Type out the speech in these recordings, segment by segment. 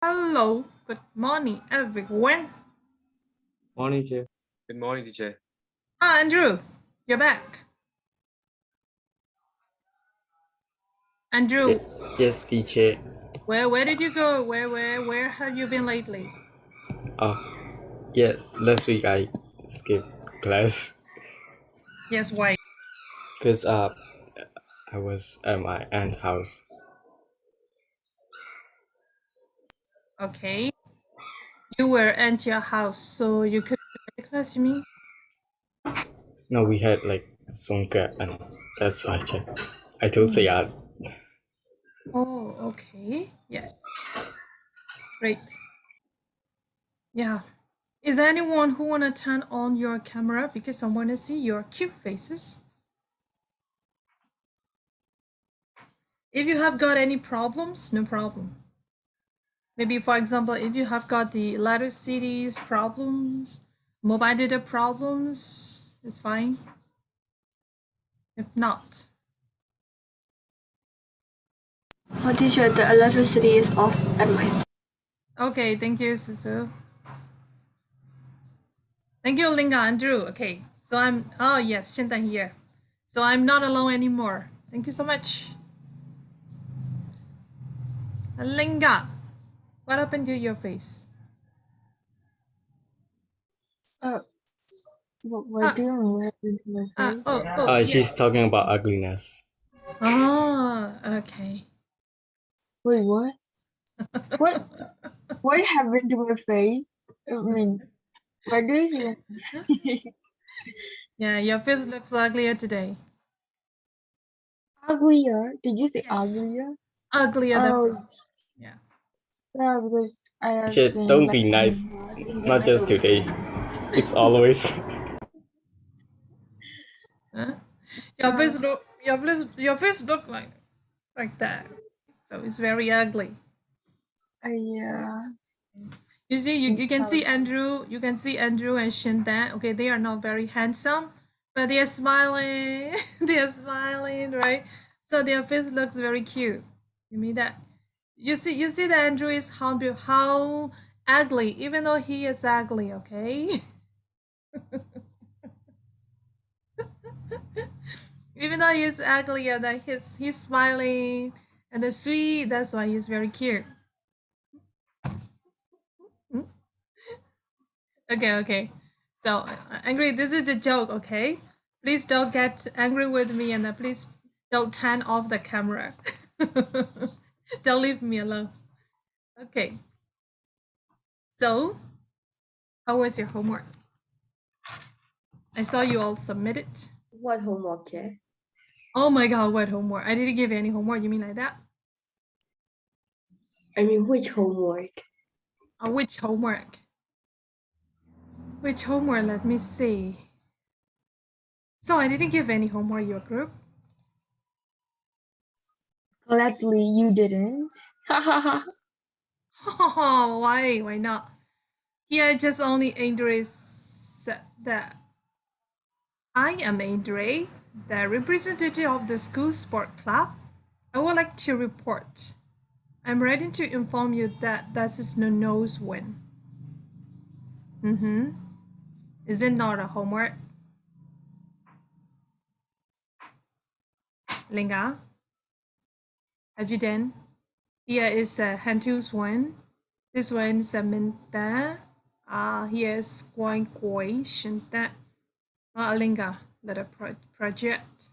Hello, good morning, everyone. Morning, teacher. Good morning, teacher. Ah, Andrew, you're back. Andrew, Yes, teacher. where did you go? Where have you been lately? Yes, last week I skipped class Yes, why? because I was at my aunt's house. Okay. You were at your house, so you couldn't go to class, you mean? No, we had like songka and that's why I told Sayat. Oh, okay. Yes. Great. Yeah. Is there anyone who wanna turn on your camera because I wanna see your cute faces? If you have got any problems, no problem. Maybe, for example, if you have got the letter cities problems, mobile data problems, it's fine. If not, Oh, teacher, the electricity is off at my. okay, thank you, Susu. Thank you, Linga Andrew. Okay, so oh yes, Shintan here. So I'm not alone anymore. Thank you so much. Linga, what happened to your face? What do you mean what happened to my face? She's Yes. talking about ugliness. Oh, okay. Wait, what? What happened to my face? I mean, what do you see? Yeah, your face looks uglier today. Uglier? Did you say Yes. uglier? Uglier than Oh, before. Yeah. yeah, because I have Teacher, been don't like, be nice. Not just today. It's always. Huh? Your face look like that. So it's very ugly. yeah. You see, you can see Andrew, you can see Andrew and Shindan. Okay, they are not very handsome, but they are smiling. They are smiling, right? So their face looks very cute. You mean that? You see that Andrew is how ugly, even though he is ugly, okay? Even though he is ugly and that he's smiling and the sweet, that's why he's very cute. Okay. So, angry, this is a joke, okay? Please don't get angry with me and please don't turn off the camera. Don't leave me alone. Okay. So, how was your homework? I saw you all submit it. What homework, yeah? Oh my god, what homework? I didn't give you any homework. You mean like that? I mean, which homework? Which homework? Which homework? Let me see. So, I didn't give any homework your group. Gladly, you didn't. Why? Why not? Here, just only Andre said that I am Andre, the representative of the school sport club. I would like to report. I'm ready to inform you that that is no nose win. Is it not a homework? Linga, have you done? Here is a Hantu's one. This one is a Minta. Here is Guan Koi Shinta. Linga, little project.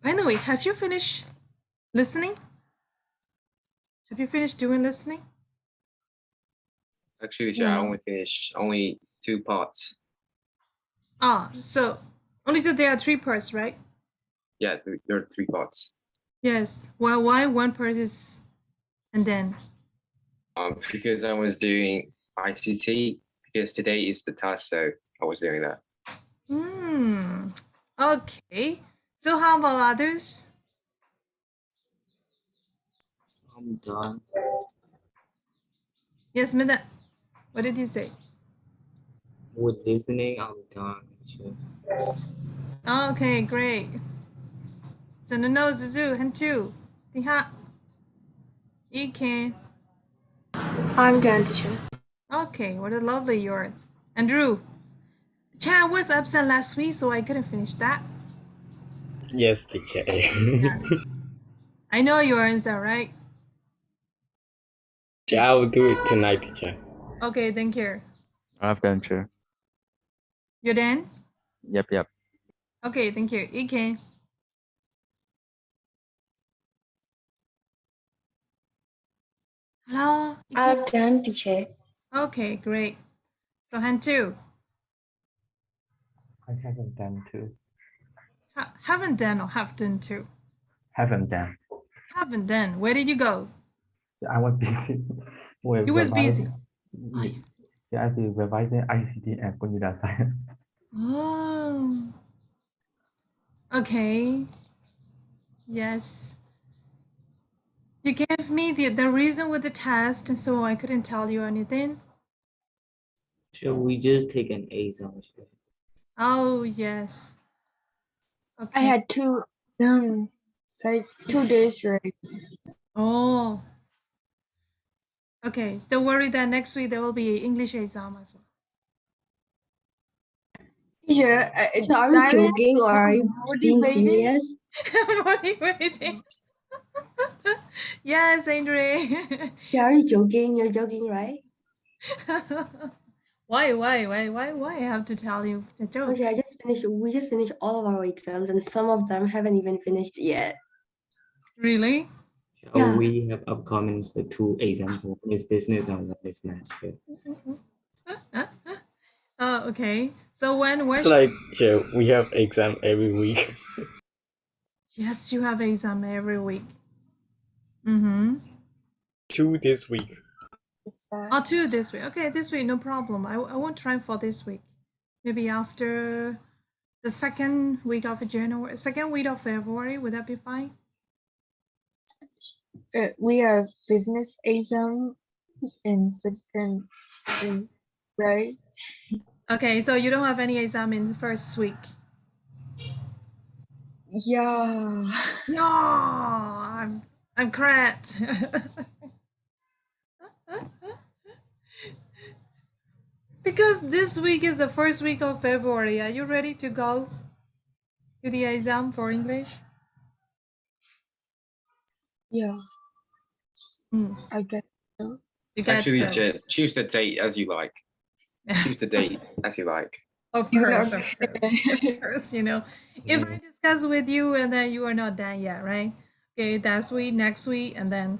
By the way, have you finished listening? Have you finished doing listening? Actually, teacher, I only finished only 2 parts. So only there are 3 parts, right? Yeah, there are 3 parts. Yes. Well, why one part is and then? Because I was doing ICT, because today is the task, so I was doing that. Okay. So how about others? I'm done. Yes, Minda. What did you say? With listening, I'm done. Teacher. Okay, great. So no, Zuzu, Hantu, Tiha, Iken. I'm done, teacher. Okay, what a lovely yours. Andrew, the child was absent last week, so I couldn't finish that. Yes, teacher. I know your answer, right? I will do it tonight, teacher. Okay, thank you. I've done, teacher. You done? Yep. Okay, thank you. EK. Hello? EK? I've done, teacher. Okay, great. So, Hantu, I haven't done too. haven't done or have done too? Haven't done. Haven't done. Where did you go? I was busy with You was busy. revising. Yeah, I've been revising ICT and computer science. Oh. Okay. Yes. You gave me the reason with the test, so I couldn't tell you anything. So we just take an exam. Oh, yes. Okay. I had two like 2 days right. Oh. Okay. Don't worry that next week there will be English exam as well. Teacher, So are you joking or are you being motivating? serious? Motivating. Yes, Andre. Yeah, are you joking? You're joking, right? Why I have to tell you the joke? Okay, we just finished all of our exams and some of them haven't even finished yet. Really? Yeah. Oh, we have upcoming 2 exams. One is business and one is math. Okay. So when It's like we have exam every week. yes, you have exam every week. Mm-hmm. 2 this week. Oh, 2 this week. Okay, this week no problem. I won't try for this week. Maybe after the second week of January, second week of February. Would that be fine? We are business exam in second week, right? Okay, so you don't have any exam in the first week. Yeah. No, I'm correct. Because this week is the first week of February. Are you ready to go to the exam for English? Yeah. Hmm. I guess so. You get Actually, choose the date as you like. Choose the date as you like. Of course, of course, you know. If I discuss with you and then you are not done yet, right? Okay, that's week, next week, and then.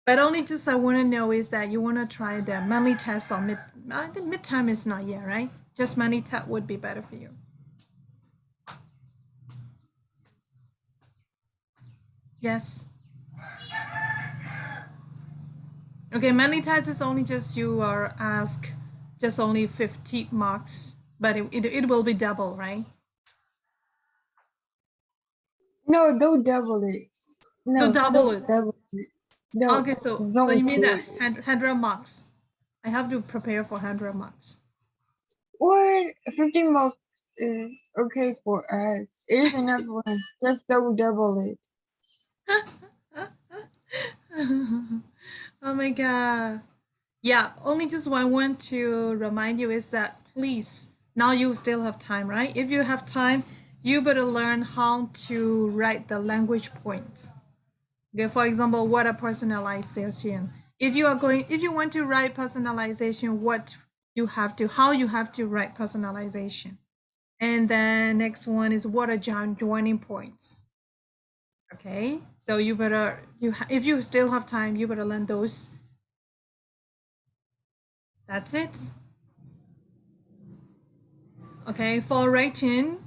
But only just I want to know is that you want to try the monthly test or mid. I think midterm is not yet, right? Just monthly test would be better for you. Yes. Okay, monthly test is only just you are asked just only 50 marks, but it will be double, right? No, don't double it. No, Don't double don't it. double it. No, Okay, so don't you mean do that it. 100 marks? I have to prepare for 100 marks. What? 50 marks is okay for us. It is enough for us. Just don't double it. Oh my god. Yeah, only just what I want to remind you is that please, now you still have time, right? If you have time, you better learn how to write the language points. Okay, for example, what a personalization. If you want to write personalization, how you have to write personalization. And then next one is what are joining points. Okay, so you better if you still have time, you better learn those. That's it. Okay, for writing,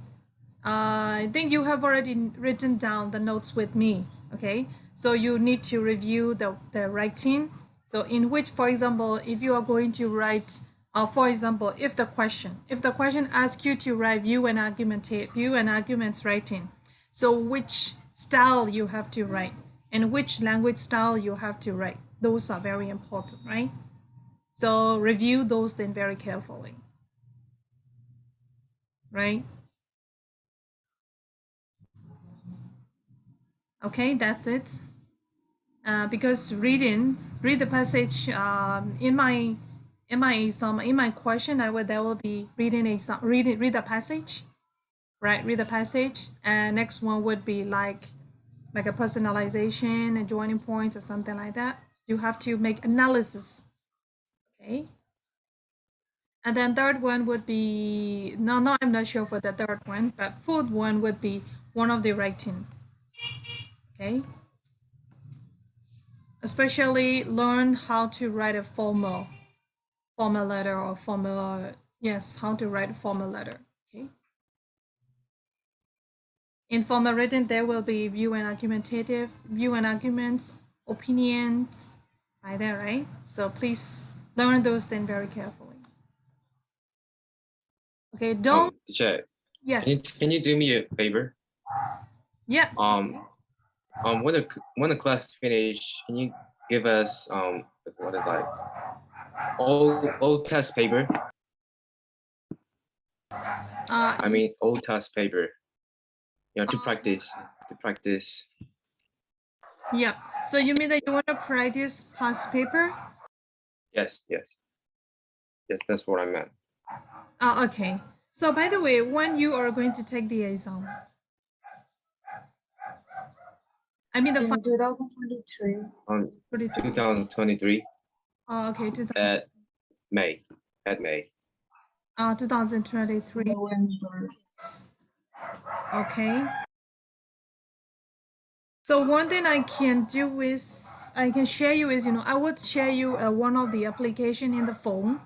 I think you have already written down the notes with me. Okay, so you need to review the writing. So in which, for example, if you are going to write, for example, if the question asks you to write view and arguments writing, so which style you have to write and which language style you have to write, those are very important, right? So review those then very carefully, right? Okay, that's it. because read the passage in my exam, in my question, there will be read the passage, right? Read the passage, and next one would be like a personalization and joining points or something like that. You have to make analysis, okay? And then third one would be no, I'm not sure for the third one, but fourth one would be one of the writing, okay? Especially learn how to write a formal letter or formula. Yes, how to write a formal letter. Okay. In formal written, there will be view and arguments, opinions, like that, right? So please learn those things very carefully. Okay, don't. Teacher, Yes. can you do me a favor? Yeah. When the class finish, can you give us what is like old test paper? I mean old test paper. You know, to practice. Yeah. So you mean that you want to practice past paper? Yes, that's what I meant. Okay. So by the way, when you are going to take the exam? I mean the In 2023. 2023. Oh, okay. At May. 2023. November. Okay. So one thing I can do is I can share you is I would share you one of the application in the phone,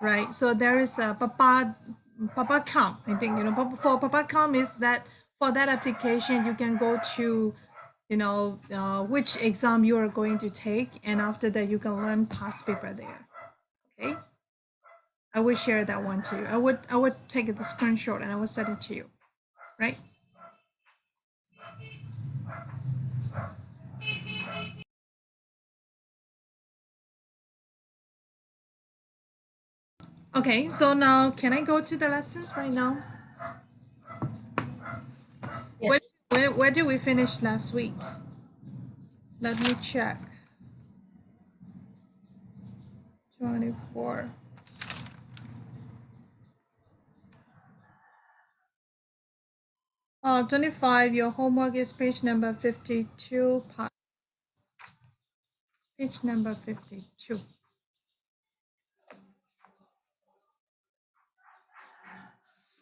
right? So there is a Papacom. I think for Papacom is that for that application you can go to which exam you are going to take, and after that you can learn past paper there. Okay. I will share that one to you. I would take the screenshot and I will send it to you, right? Okay, so now can I go to the lessons right now? Yes. Where did we finish last week? Let me check. 24. Oh, 25, your homework is page number 52, page number 52.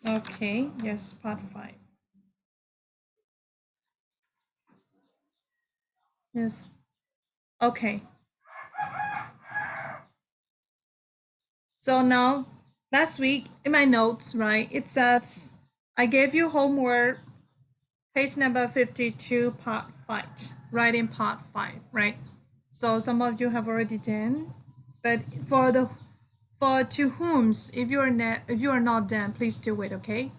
Okay, yes, part 5. Yes, okay. So now, last week in my notes, right, it says I gave you homework, page number 52, part 5, writing part 5, right? So some of you have already done, but for to whom's, if you are not done, please do it, okay?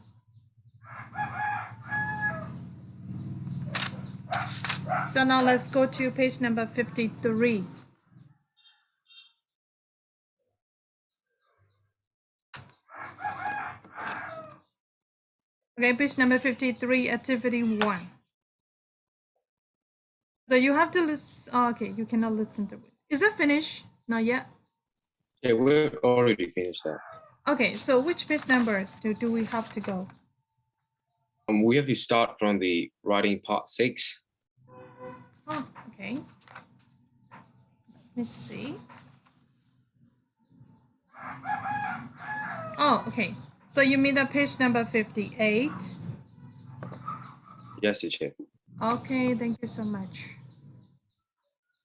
So now let's go to page number 53. Okay, page number 53, activity 1. So you have to listen. Oh, okay, you cannot listen to it. Is it finished? Not yet. Yeah, we've already finished that. Okay, so which page number do we have to go? We have to start from the writing part 6. Oh, okay. Let's see. Oh, okay. So you mean the page number 58? Yes, teacher. Okay, thank you so much.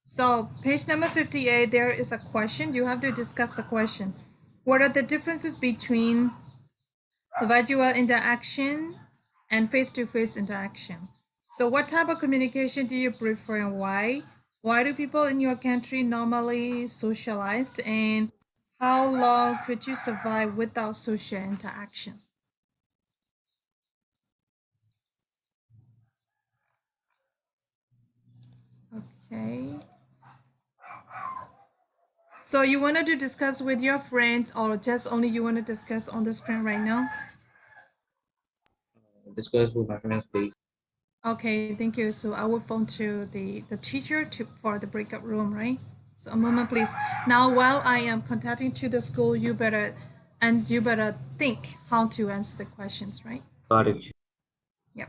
So page number 58, there is a question. You have to discuss the question. What are the differences between virtual interaction and face-to-face interaction? So what type of communication do you prefer and why? Why do people in your country normally socialize, and how long could you survive without social interaction? Okay. So you wanted to discuss with your friends, or just only you want to discuss on the screen right now? Discuss with my friends, please. Okay, thank you. So I will phone to the teacher for the breakout room, right? So a moment, please. Now, while I am contacting to the school, you better think how to answer the questions, right? Got it. Yeah.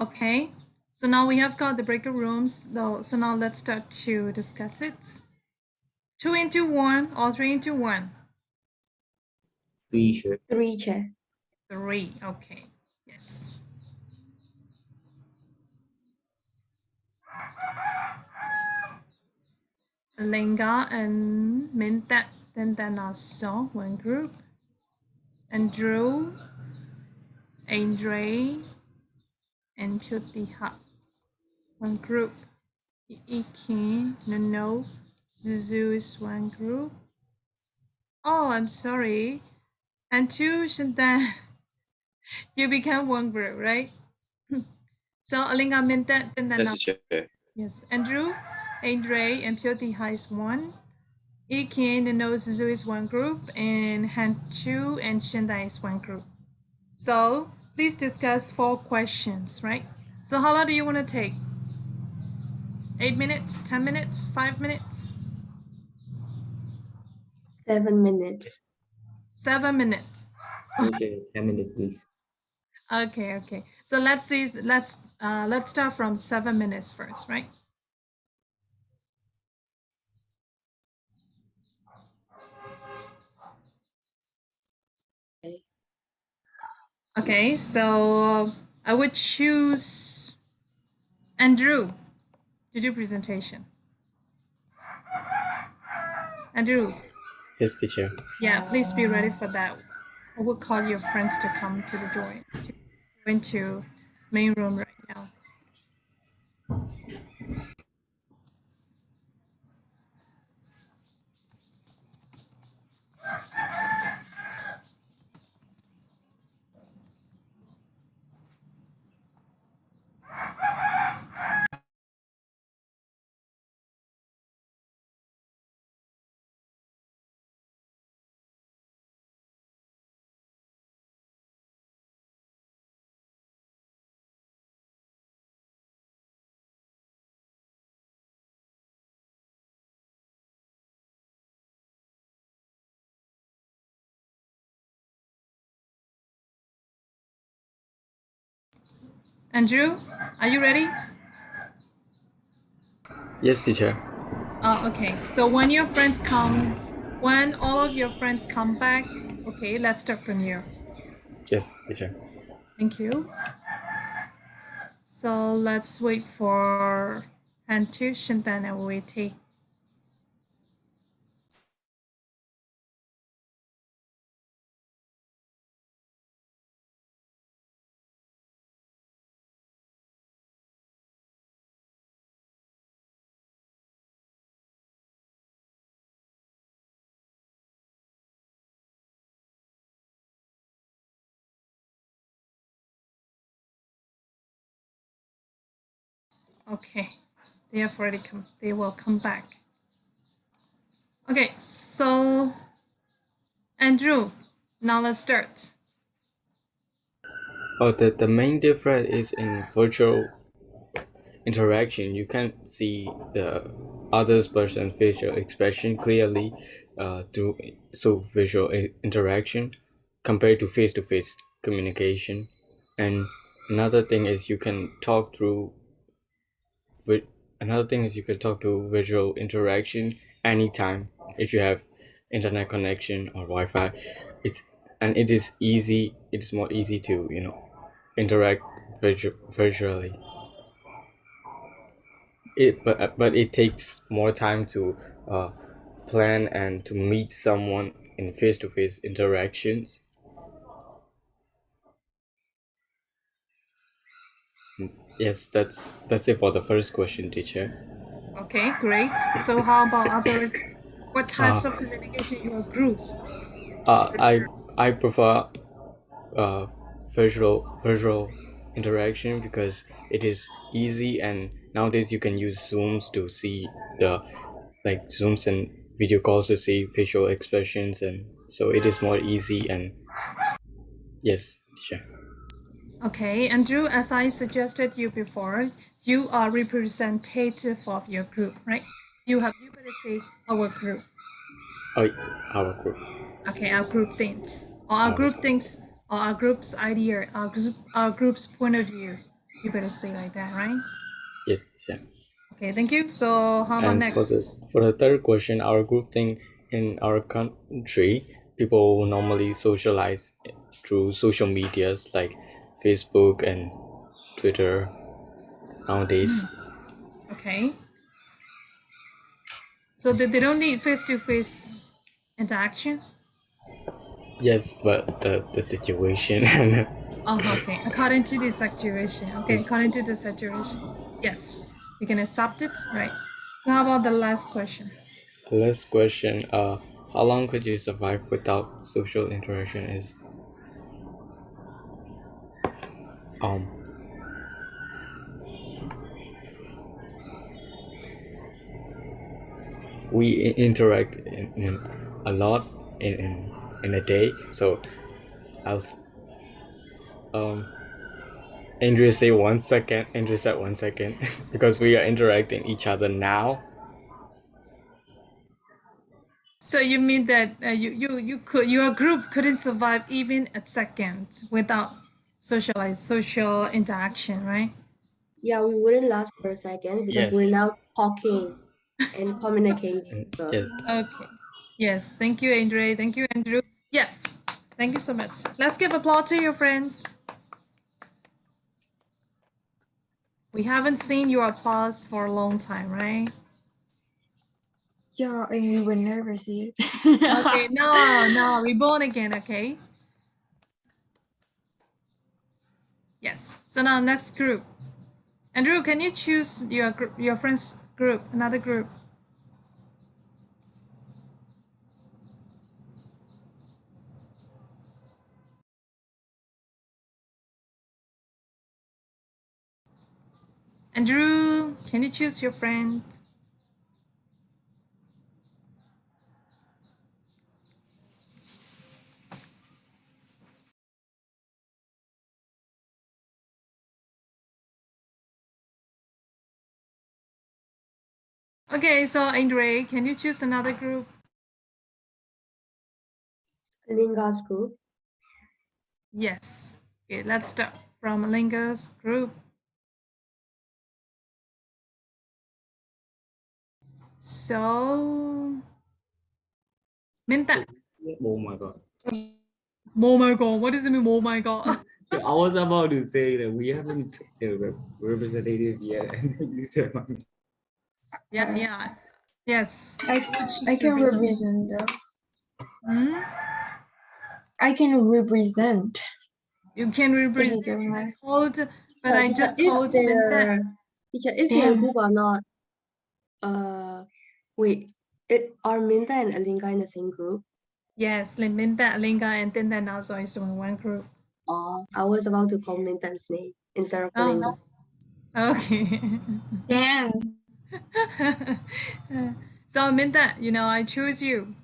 Okay. So now we have got the breakout rooms, though. So now let's start to discuss it. 2 into 1 or 3 into 1? 3, sure. 3, chair. 3. Okay. Yes. Lenga and Minta Tentanaso, one group. Andrew, Andre, and Pyutiha, one group. Iki, no, Zuzu is one group. Oh, I'm sorry. And two, Shantan, you become one group, right? So, Alinga Minta Tentanaso. Yes, teacher. Yes, Andrew, Andre, and Pyutiha is one. Iki, no, Zuzu is one group. And Han2 and Shantan is one group. So please discuss 4 questions, right? So how long do you want to take? 8 minutes, 10 minutes, 5 minutes? 7 minutes. 7 minutes. Teacher, 10 minutes, please. Okay, okay. So let's see. Let's start from 7 minutes first, right? Okay. Okay, so I would choose Andrew to do presentation. Andrew, Yes, teacher. yeah, please be ready for that. I will call your friends to come to the join to main room right now. Andrew, are you ready? Yes, teacher. Okay. So when all of your friends come back, okay, let's start from you. Yes, teacher. Thank you. So let's wait for Hantu, Shintan, and we take. Okay, they have already come. They will come back. Okay, so Andrew, now let's start. Oh, the main difference is in virtual interaction. You can't see the other person's facial expression clearly through visual interaction compared to face-to-face communication. And another thing is you can talk through another thing is you can talk to visual interaction anytime if you have internet connection or Wi-Fi. It is easy. It's more easy to interact virtually. But it takes more time to uh, plan and to meet someone in face-to-face interactions. Yes, that's it for the first question, teacher. Okay, great. So how about what types Uh, of communication your group I prefer? I prefer uh, visual interaction because it is easy, and nowadays you can use Zooms to see the Zooms and video calls to see facial expressions, and so it is more easy. And yes, teacher. Okay, Andrew, as I suggested you before, you are representative of your group, right? You better say our group. Oh, our group. Okay, our group thinks, or our Our group thinks, or our group's idea, our group's point of view. You better say like that, right? Yes, teacher. Okay, thank you. So how about And next? for the third question, our group thing in our country, people normally socialize through social medias like Facebook and Twitter nowadays. Okay. So they don't need face-to-face interaction? Yes, but the situation and Oh, okay. According to the situation. Okay, yes. according to the situation. Yes, you can accept it, right? So how about the last question? Last question. How long could you survive without social interaction? Is um we interact in a lot in a day. So I'll um Andrew say 1 second. Andrew said 1 second because we are interacting each other now. So you mean that your group couldn't survive even a second without social interaction, right? Yeah, we wouldn't last for a second because we're Yes. now talking and communicating. So Yes. Okay. Yes. Thank you, Andre. Thank you, Andrew. Yes. Thank you so much. Let's give applause to your friends. We haven't seen your applause for a long time, right? Yeah, and we were nervous here. Okay, no, reborn again, okay? Yes. So now next group. Andrew, can you choose your friends group, another group? Andrew, can you choose your friend? Okay, so Andre, can you choose another group? Linga's group. Yes. Okay, let's start from Linga's group. So, minta. Oh my god. Oh my god, what does it mean? Oh my god. I was about to say that we haven't picked the representative yet, and then you said, Yeah, yeah. Yes. I Which is can representative? represent though. Hmm? I can represent. You can If represent you don't mind. called, but I Teacher, just if called minta. teacher, if your Damn. group are not, wait, are Minta and Alinka in the same group? Yes, like minta, Linga, and Tinta also is in one group. Or I was about to call Minta's name instead of Oh, Alinka. okay. Damn. So minta, I choose you.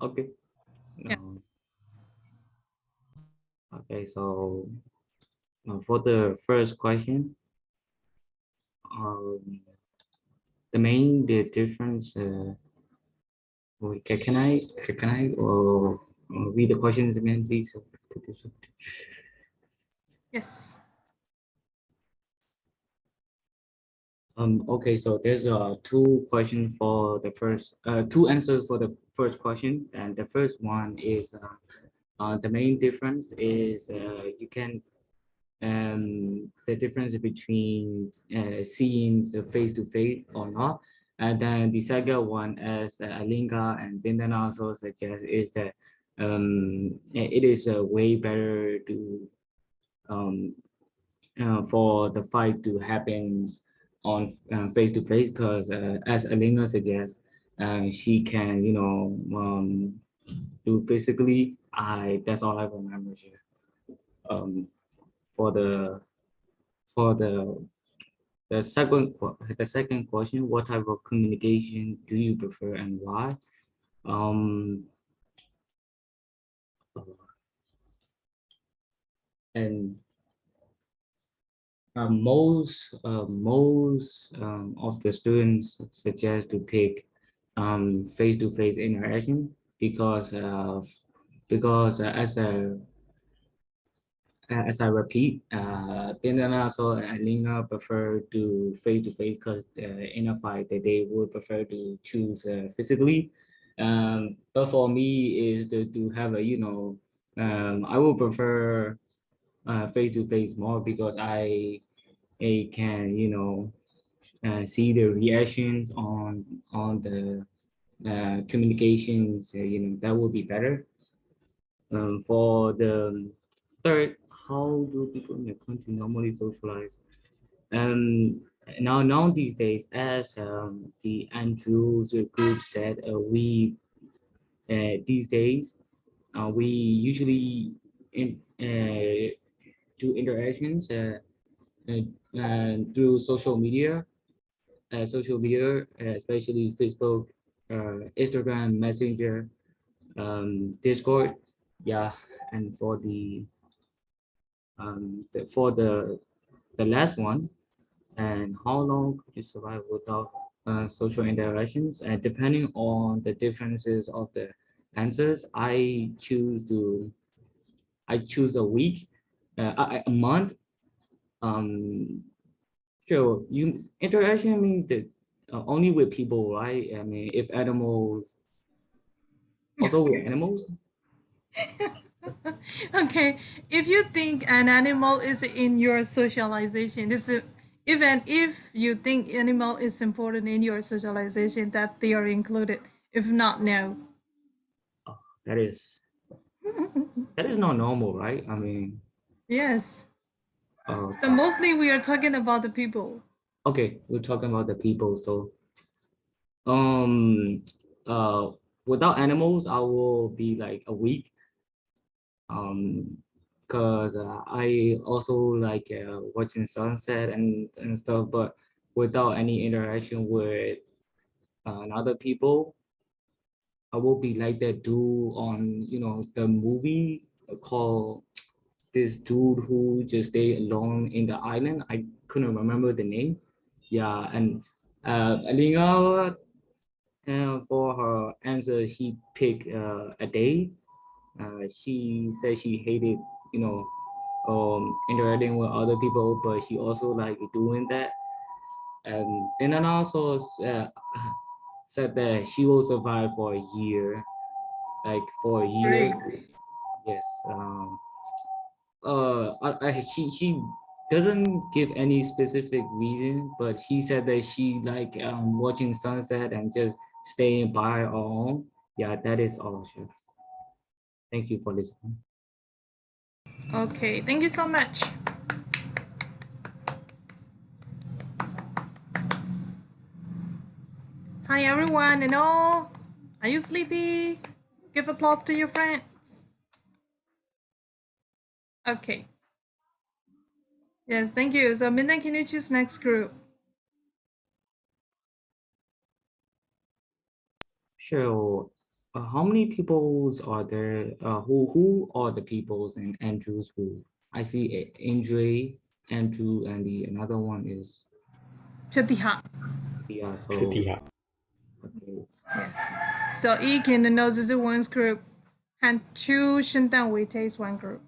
okay. Yes. Okay, so for the first question, the difference. Wait, can I read the questions again, please? Yes. Okay, so there's two questions for the first two answers for the first question, and the first one is the main difference is you can the difference between seeing the face to face or not. And then the second one, as Alinga and Dindan also suggest, is that it is a way better to um, for the fight to happen on face to face, because as Alinga suggests, she can do physically. That's all I remember here. Um, for the for the second question, what type of communication do you prefer and why? Um, and most of the students suggest to pick face-to-face interaction because as I repeat, Tinder also and Lina prefer to face to face because in a fight that they would prefer to choose physically. But for me is to have a I would prefer face to face more because I can see the reactions on the communications. That would be better. For the third, how do people in the country normally socialize? Um, now these days, as the Andrews group said, we these days we usually do interactions through social media, especially Facebook, Instagram, Messenger, Discord. Yeah, and for the last one, and how long could you survive without social interactions? And depending on the differences of the answers, I choose a week, a month. Um, sure, you interaction means that only with people, right? I mean, if animals, also with animals. Okay, if you think an animal is in your socialization, even if you think animal is important in your socialization, that they are included. If not, no. That is not normal, right? I mean, Yes. uh, So mostly we are talking about the people. okay, we're talking about the people, so um, uh, without animals, I will be like a week. Because I also like watching sunset and stuff, but without any interaction with other people, I will be like that dude on the movie called this dude who just stayed alone in the island. I couldn't remember the name. Yeah, and Alina, for her answer, she picked a day. She said she hated, you know, interacting with other people, but she also like doing that. And then also said that she will survive for a year, like for a year. Great. Yes. She doesn't give any specific reason, but she said that she like watching sunset and just staying by her own. Yeah, that is all. Sure. Thank you for listening. Okay, thank you so much. Hi everyone and all. Are you sleepy? Give applause to your friends. Okay. Yes, thank you. So Minna, can you choose next group? Sure. How many peoples are there? Who are the peoples in Andrew's group? I see Andre, Andrew, and the another one is Chatiha. yeah. So Katiha. okay. Yes. So E can know this is one group. And two Shintan we taste one group.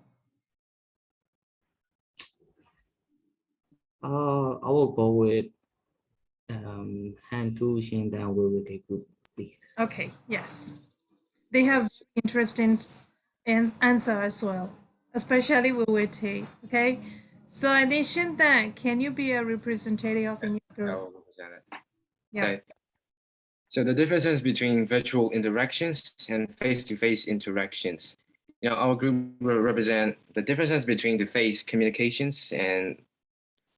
I will go with Hantu Shindan we will take group, please. Okay, yes. They have interesting answer as well, especially with WT. Okay, so I think Shintan, can you be a representative in your group? I'll represent it. Yeah. So the differences between virtual interactions and face-to-face interactions. Our group will represent the differences between the face communications and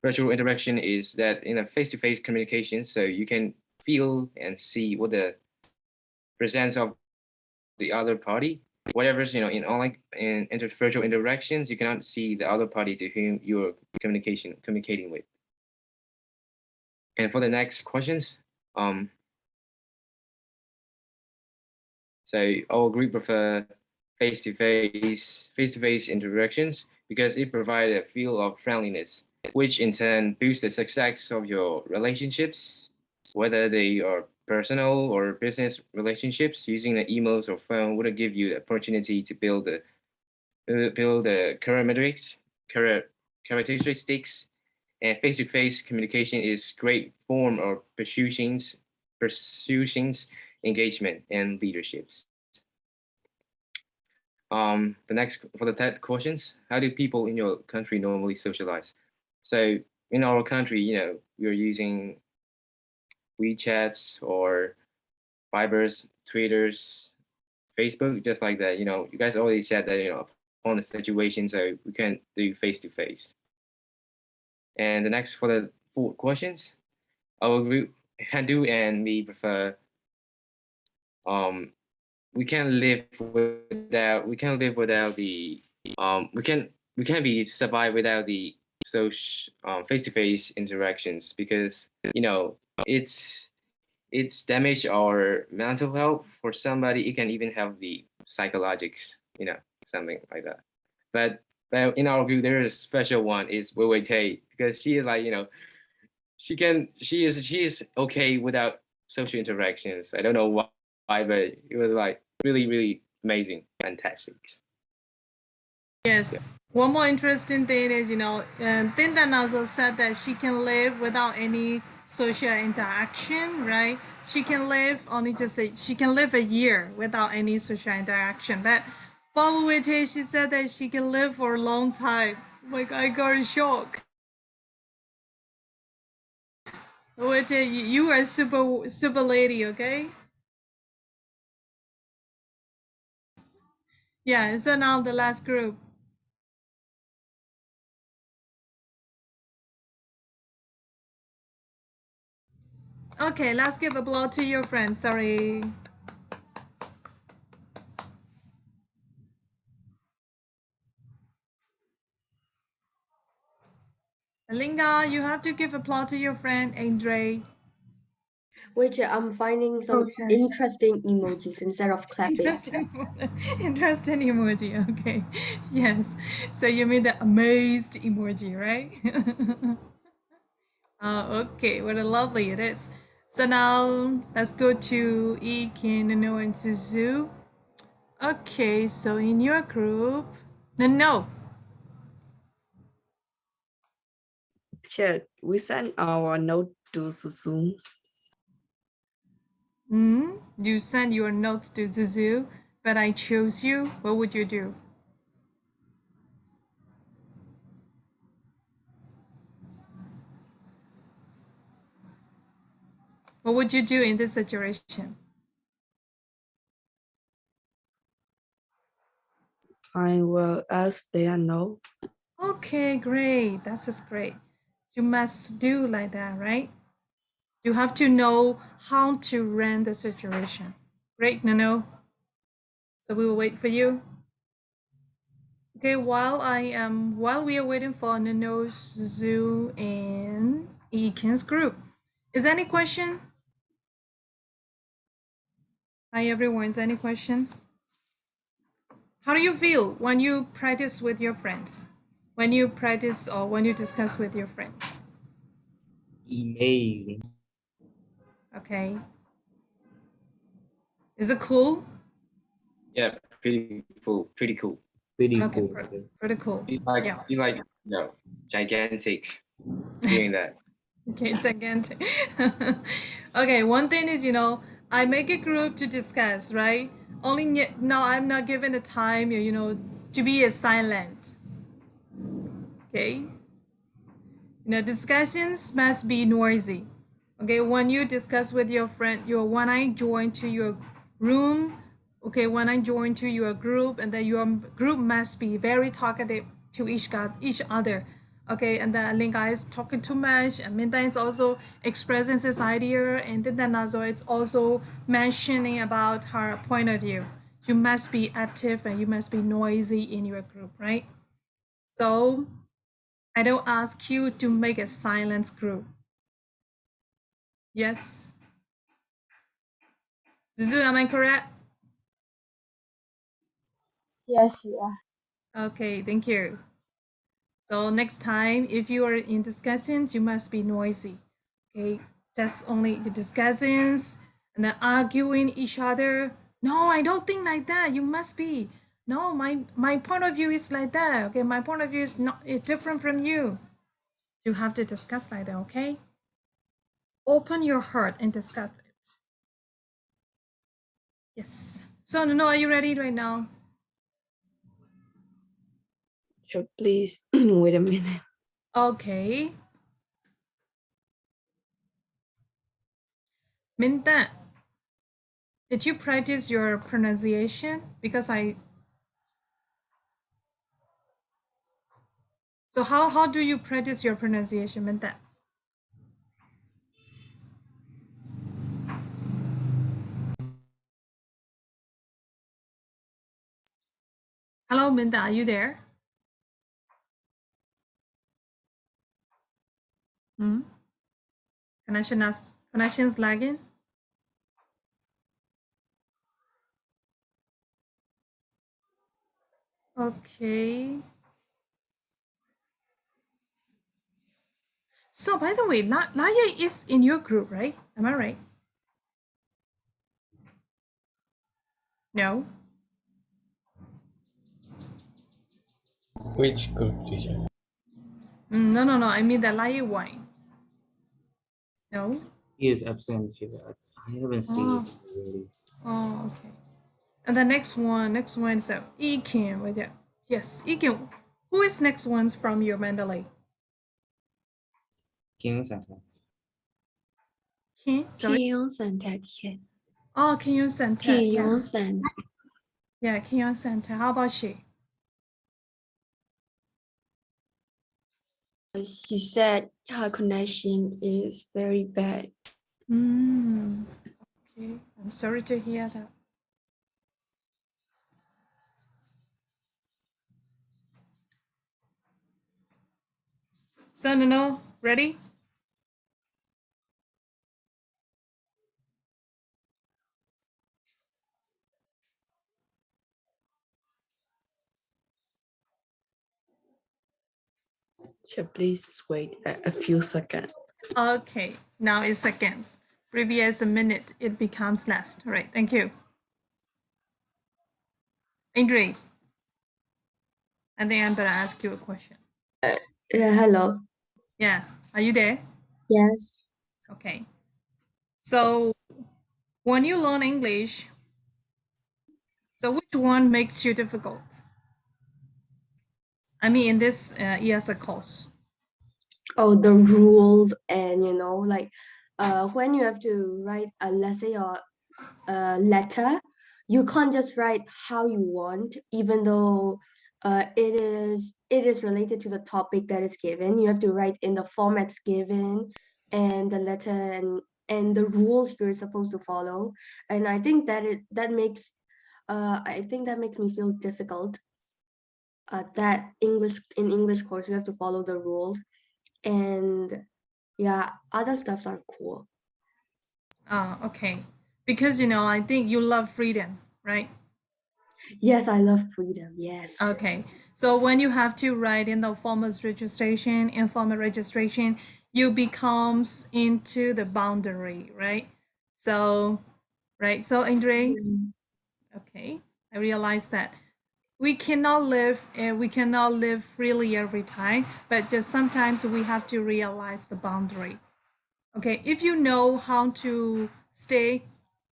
virtual interaction is that in a face-to-face communication, so you can feel and see what the presence of the other party. Whatever's in online and virtual interactions, you cannot see the other party to whom you're communicating with. And for the next questions, so our group prefer face-to-face interactions because it provides a feel of friendliness, which in turn boosts the success of your relationships, whether they are personal or business relationships. Using the emails or phone would give you the opportunity to build the characteristics, and face-to-face communication is great form of persuasions, engagement, and leaderships. The next for the third questions, how do people in your country normally socialize? So in our country, we are using WeChats or Vibers, Twitters, Facebook, just like that. You guys already said that, upon the situation, so we can do face-to-face. And the next for the four questions, our group, Handu and me prefer, we can live without the, we can be survive without the social face-to-face interactions because, it's damage our mental health. For somebody, it can even have the psychologics, something like that. But in our group, there is a special one is Wei Tay because she is like, she is okay without social interactions. I don't know why, but it was like really, really amazing, fantastic. Yes. Yeah. One more interesting thing is, Tintan also said that she can live without any social interaction, right? She can live only just she can live a year without any social interaction. But for Wite, she said that she can live for a long time. Like I got a shock. Wite, you are super lady, okay? Yeah. So now the last group. Okay, let's give applause to your friends. Sorry. Linga, you have to give applause to your friend Andre. Which I'm finding some Oh, sorry. interesting emojis instead of clapping. Interesting emoji. Okay. Yes. So you mean the amazed emoji, right? Okay. What a lovely it is. So now let's go to Ikin and Suzu. Okay. So in your group, no. Sure, we send our note to Susu. You send your notes to Zuzu, but I chose you. What would you do? What would you do in this situation? I will ask their no. Okay, great. That's just great. You must do like that, right? You have to know how to run the situation. Great, Nano. So we will wait for you. Okay, while we are waiting for Nano's, Zoo, and Ekin's group. Is there any question? Hi everyone, is there any question? How do you feel when you practice with your friends? When you practice or when you discuss with your friends? Amazing. Okay. Is it cool? Yeah, pretty cool. Pretty cool. Pretty Okay, cool. pretty cool. Yeah. You like gigantics doing that. Okay, gigantic. Okay, one thing is, I make a group to discuss, right? Only now I'm not given the time, to be a silent. Okay. Discussions must be noisy. Okay, when you discuss with your friend, when I join to your room, okay, when I join to your group, and then your group must be very talkative to each other. Okay, and then Linga is talking too much, and Minda is also expressing his idea, and then Nazo it's also mentioning about her point of view. You must be active and you must be noisy in your group, right? So I don't ask you to make a silence group. Yes. Zuzu, am I correct? Yes, you are. Okay, thank you. So next time, if you are in discussions, you must be noisy. Okay, just only the discussions and then arguing each other. No, I don't think like that. You must be. No, my point of view is like that. Okay, my point of view is different from you. You have to discuss like that. Okay. Open your heart and discuss it. Yes. So no, are you ready right now? So please wait a minute. Okay. Minta, did you practice your pronunciation? Because so how do you practice your pronunciation, Minta? Hello, Minta, are you there? Hmm? Connection's lagging? Okay. So by the way, Laya is in your group, right? Am I right? No? Which group, teacher? No. I mean the Laya wine. No? He is absent. I haven't seen it really. Oh, okay. And the next one is Ekin with it. Yes, Ekin. Who is next ones from your Mandalay? King Santa. Kin, sorry. Kim Santa teacher. Oh, Kim Yun Santa. Kim Yeah. Yong San. Yeah, Kim Yun Santa. How about she? She said her connection is very bad. Okay. I'm sorry to hear that. So no, ready? So please wait a few seconds. Okay. Now it's seconds. Previous a minute, it becomes less. All right. Thank you. Andre, I think I'm gonna ask you a question. Yeah, hello. Yeah. Are you there? Yes. Okay. So when you learn English, so which one makes you difficult? I mean, in this ESL course. Oh, the rules and like when you have to write a essay or a letter, you can't just write how you want, even though it is related to the topic that is given. You have to write in the formats given and the letter and the rules you're supposed to follow. And I think that makes me feel difficult. That English course you have to follow the rules, and yeah, other stuffs are cool. Ah, okay. Because I think you love freedom, right? Yes, I love freedom. Yes. Okay. So when you have to write in the formal registration, informal registration, you becomes into the boundary, right? So, right. So Andre, Mm. okay, I realize that we cannot live freely every time, but just sometimes we have to realize the boundary. Okay, if you know how to stay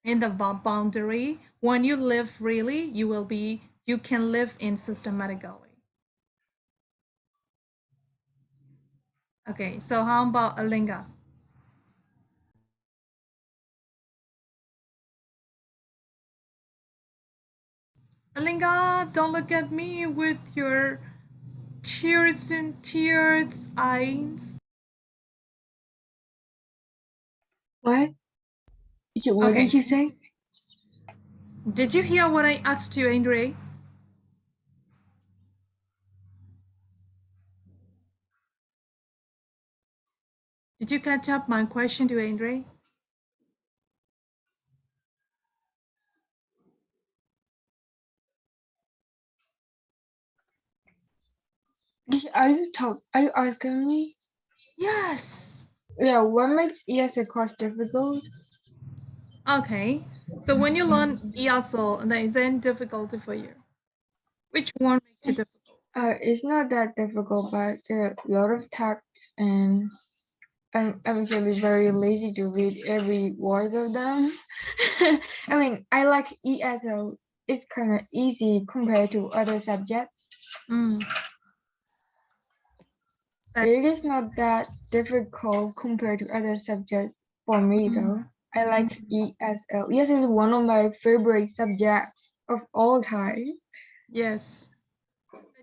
in the boundary, when you live freely, you can live in systematically. Okay, so how about Alinga? Alinga, don't look at me with your tears and tears eyes. What? What Okay, did you say? did you hear what I asked you, Andre? Did you catch up my question to Andre? Are you asking me? Yes. Yeah, what makes ESL course difficult? Okay. So when you learn ESL, then it's then difficult for you. Which one makes it difficult? It's not that difficult, but there are a lot of texts, and I'm actually very lazy to read every word of them. I mean, I like ESL. It's kind of easy compared to other subjects. Mm, that's It is not that difficult compared to other subjects for me, though. I like ESL. ESL is one of my favorite subjects of all time. yes.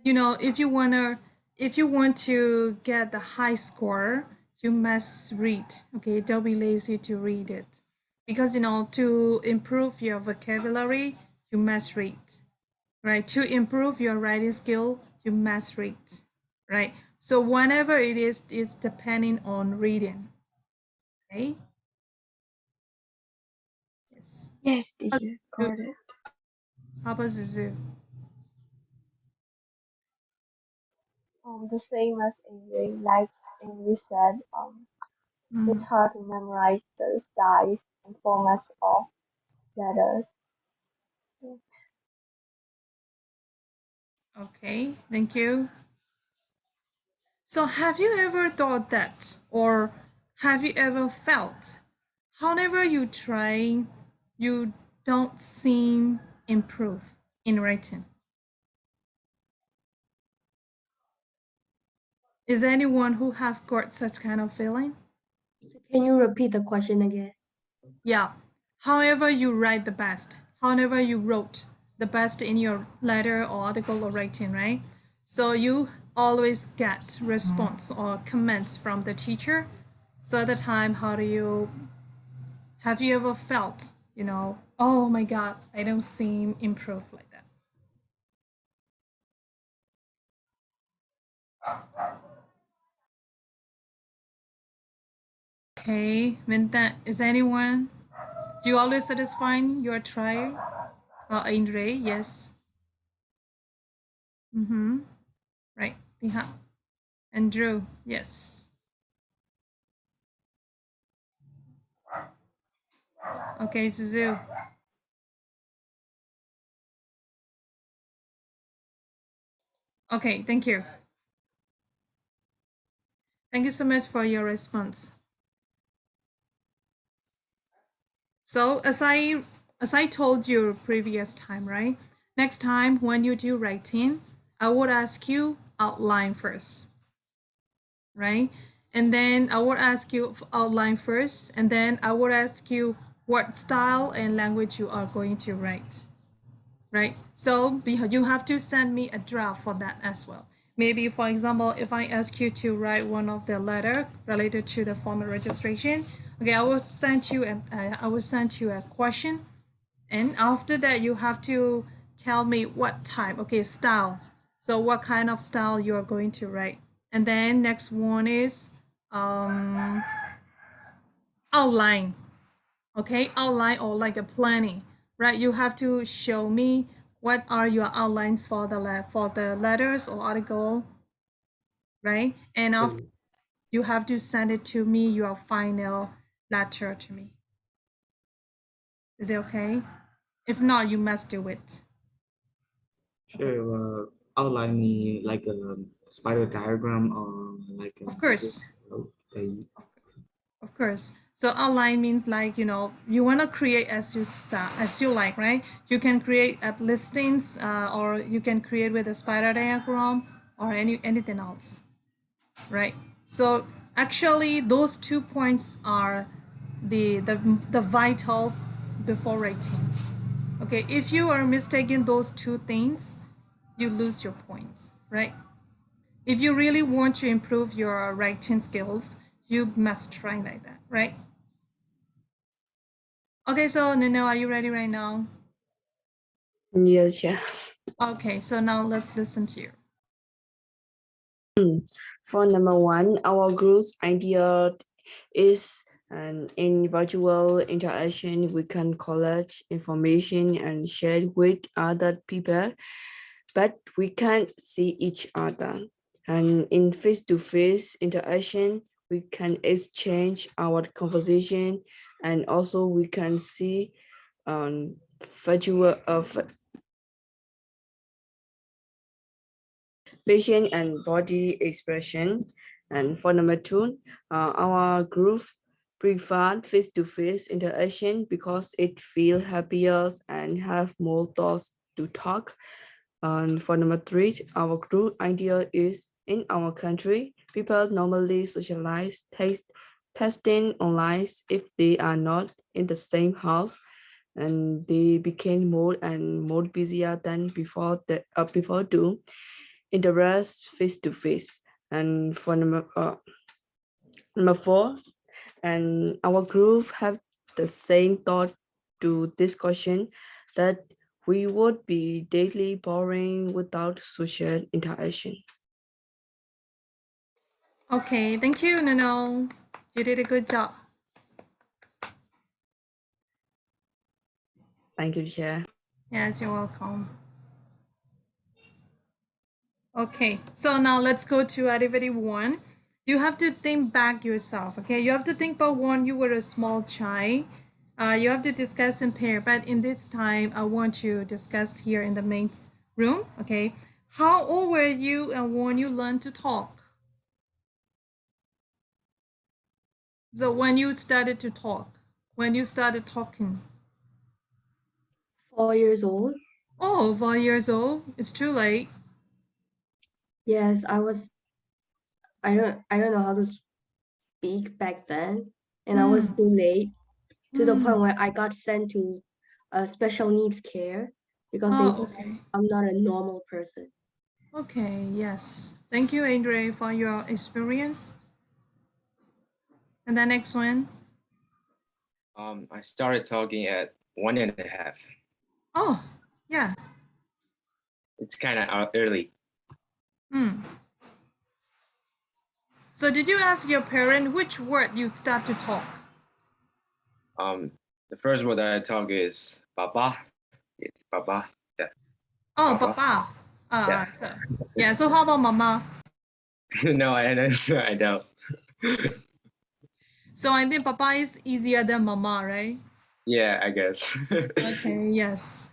If you want to get the high score, you must read. Okay, don't be lazy to read it, because to improve your vocabulary, you must read. Right? To improve your writing skill, you must read. Right? So whenever it is, it's depending on reading. Okay. Yes. Yes, teacher, got it. How about Zuzu? The same as English, like English said, it's Mm, hard to memorize the size and formats of letters. okay, thank you. So, have you ever thought that, or have you ever felt, however you try, you don't seem improve in writing? Is there anyone who have got such kind of feeling? Can you repeat the question again? Yeah. However you write the best, however you wrote the best in your letter or article or writing, right? So you always get response or comments from the teacher. So at the time, how do you have you ever felt, oh my God, I don't seem improved like that? Okay, Minta, is anyone? Do you always satisfying your try? Andre, yes. Mm-hmm. Right. Tiha. Andrew, yes. Okay, Suzu. Okay, thank you. Thank you so much for your response. So as I told you previous time, right? Next time when you do writing, I would ask you outline first, right? And then I would ask you outline first, and then I would ask you what style and language you are going to write, right? So you have to send me a draft for that as well. Maybe, for example, if I ask you to write one of the letter related to the formal registration, okay, I will send you a question, and after that you have to tell me what type, okay, style. So what kind of style you are going to write, and then next one is outline. Okay, outline or like a planning, right? You have to show me what are your outlines for the letters or article, right? And after you have to send it to me, your final letter to me. Is it okay? If not, you must do it. Sure. Outline me like a spider diagram or like a Of course. okay. Of course. So outline means like, you want to create as you like, right? You can create at listings, or you can create with a spider diagram or anything else, right? So actually those 2 points are the vital before writing. Okay, if you are mistaking those two things, you lose your points, right? If you really want to improve your writing skills, you must try like that, right? Okay, so Nino, are you ready right now? Yes, yeah. Okay, so now let's listen to you. For number one, our group's idea is an individual interaction. We can collect information and share with other people, but we can't see each other. And in face-to-face interaction, we can exchange our conversation, and also we can see visual facial and body expression. And for number two, our group prefer face-to-face interaction because it feels happier and have more thoughts to talk. And for number three, our group idea is in our country, people normally socialize, testing online if they are not in the same house, and they became more and more busier than before to interact face to face. And for number four, and our group have the same thought to this question, that we would be daily boring without social interaction. Okay, thank you, Nino. You did a good job. Thank you, Chair. Yes, you're welcome. Okay, so now let's go to activity one. You have to think back yourself, okay? You have to think about when you were a small child. You have to discuss in pair, but in this time, I want to discuss here in the main room, okay? How old were you and when you learned to talk? So when you started to talk, when you started talking. 4 years old. Oh, 4 years old. It's too late. Yes, I don't know how to speak back then, and I was too late, to the point where I got sent to a special needs care because they Oh, thought okay. I'm not a normal person. Okay, yes. Thank you, Andre, for your experience. And the next one. I started talking at 1.5. Oh, yeah. It's kind of early. So did you ask your parent which word you'd start to talk? The first word that I talk is "baba." It's "baba." Yeah. Oh, Papa. papa. Yeah. So, yeah, so how about mama? No, I don't. So I think papa is easier than mama, right? Yeah, I guess. Okay, yes.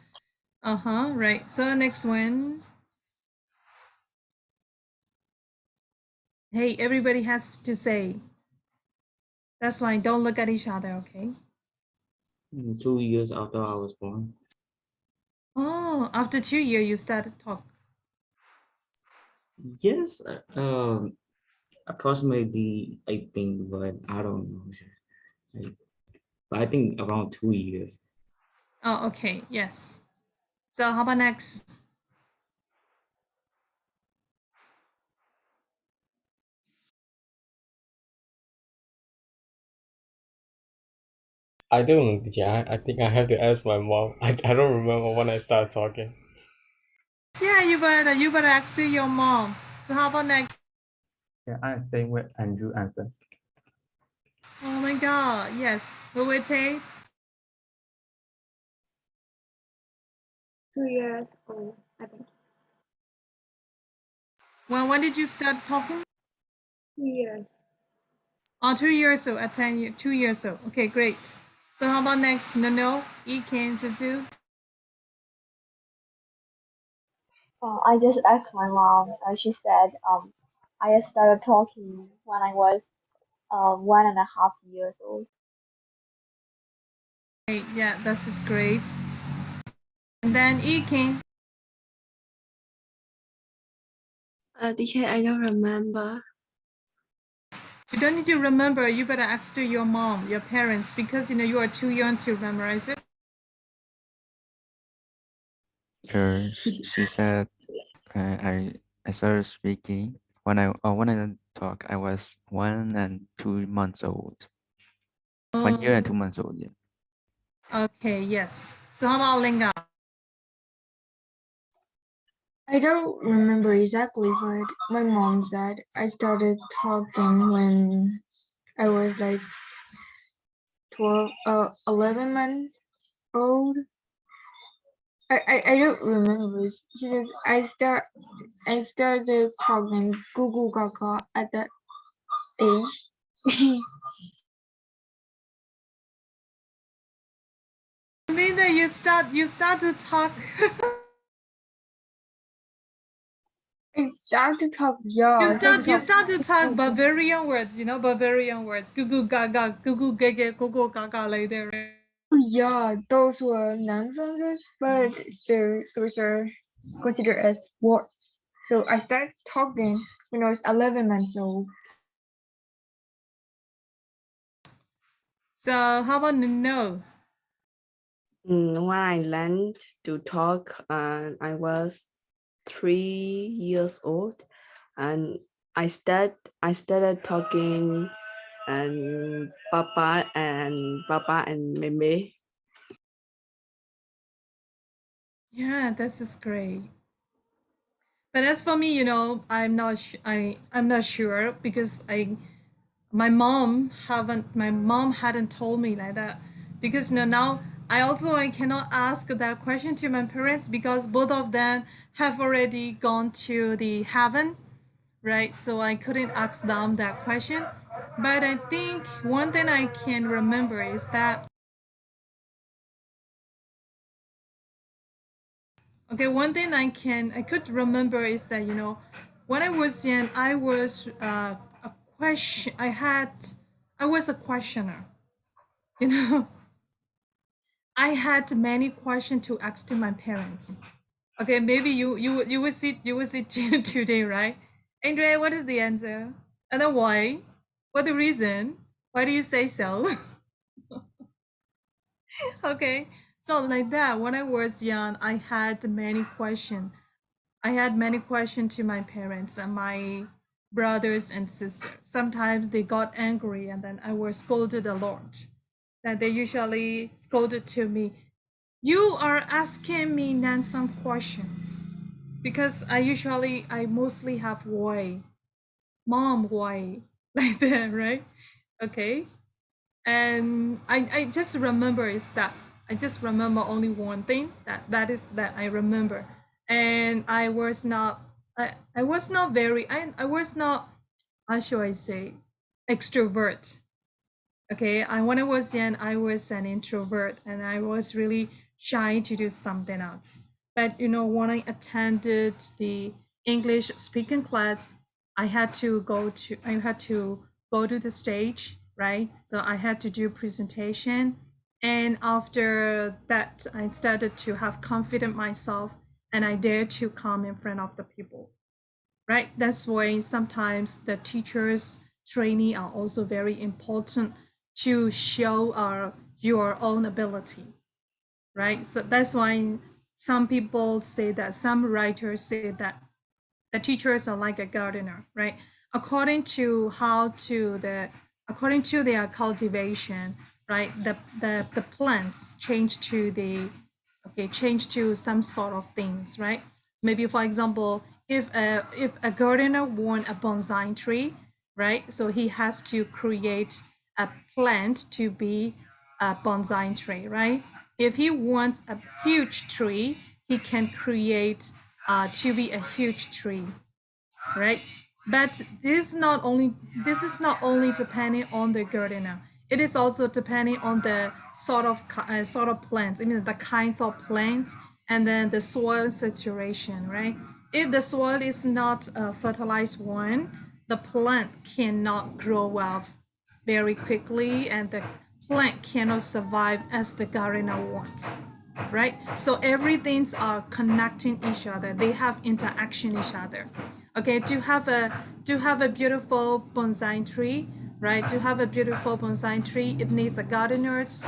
Uh-huh, right. So next one. Hey, everybody has to say. That's why don't look at each other, okay? 2 years after I was born. Oh, after 2 years you started talk. Yes, approximately I think, but I don't know. Like, but I think around 2 years. Oh, okay, yes. So how about next? I don't. Yeah, I think I have to ask my mom. I don't remember when I started talking. Yeah, you better ask to your mom. So how about next? Yeah, I'm saying what Andrew answered. Oh my god, yes. Who will take? 2 years old, I think. When did you start talking? 2 years. Oh, 2 years old, at 2 years old. Okay, great. So how about next? No, Iken, Suzu. I just asked my mom, and she said, I started talking when I was 1.5 years old. Great, yeah, this is great. And then Iken. Teacher, I don't remember. You don't need to remember. You better ask to your mom, your parents, because you are too young to memorize it. Sure. She said I started speaking when I talk I was 1 and 2 months old. 1 year and 2 months old. Yeah. Okay, yes. So how about Linga? I don't remember exactly, but my mom said I started talking when I was like 11 months old. I don't remember. She says I started talking Google Gaga at that age. I mean that you start to talk. I started to talk, yeah. you I started start to you talk. start to talk Bavarian words, Bavarian words. Goo goo gaga, gaga like that, right? Yeah, those were nonsenses, but still, those are considered as words. So I started talking when I was 11 months old. So how about no? When I learned to talk, I was 3 years old, and I started talking and Papa and Meme. Yeah, this is great. But as for me, I'm not sure because my mom hadn't told me like that because now I cannot ask that question to my parents because both of them have already gone to the heaven, right? So I couldn't ask them that question. But I think one thing I can remember is that okay, one thing I could remember is that when I was young, I was a question. I was a questioner. You know, I had many questions to ask to my parents. Okay, maybe you will see today, right? Andrea, what is the answer? And then why? What the reason? Why do you say so? Okay, so like that. When I was young, I had many questions. I had many questions to my parents and my brothers and sisters. Sometimes they got angry and then I was scolded a lot. That they usually scolded to me. You are asking me nonsense questions because I mostly have why. Mom, why? Like that, right? Okay. And I just remember is that I just remember only one thing that is that I remember, and I was not very I was not, how should I say, extrovert. Okay, when I was young I was an introvert and I was really shy to do something else. But when I attended the English speaking class, I had to go to the stage, right? So I had to do presentation And after that, I started to have confidence myself, and I dare to come in front of the people, right? That's why sometimes the teachers, trainee are also very important to show your own ability, right? So that's why some people say that, some writers say that the teachers are like a gardener, right? According to according to their cultivation, right? The plants change to some sort of things, right? Maybe for example, if a gardener want a bonsai tree, right? So he has to create a plant to be a bonsai tree, right? If he wants a huge tree, he can create to be a huge tree, right? But this is not only depending on the gardener. It is also depending on the sort of plants. I mean the kinds of plants, and then the soil situation, right? If the soil is not a fertilized one, the plant cannot grow well very quickly, and the plant cannot survive as the gardener wants, right? So everything's are connecting each other. They have interaction each other. Okay, to have a beautiful bonsai tree, right? To have a beautiful bonsai tree, it needs a gardener's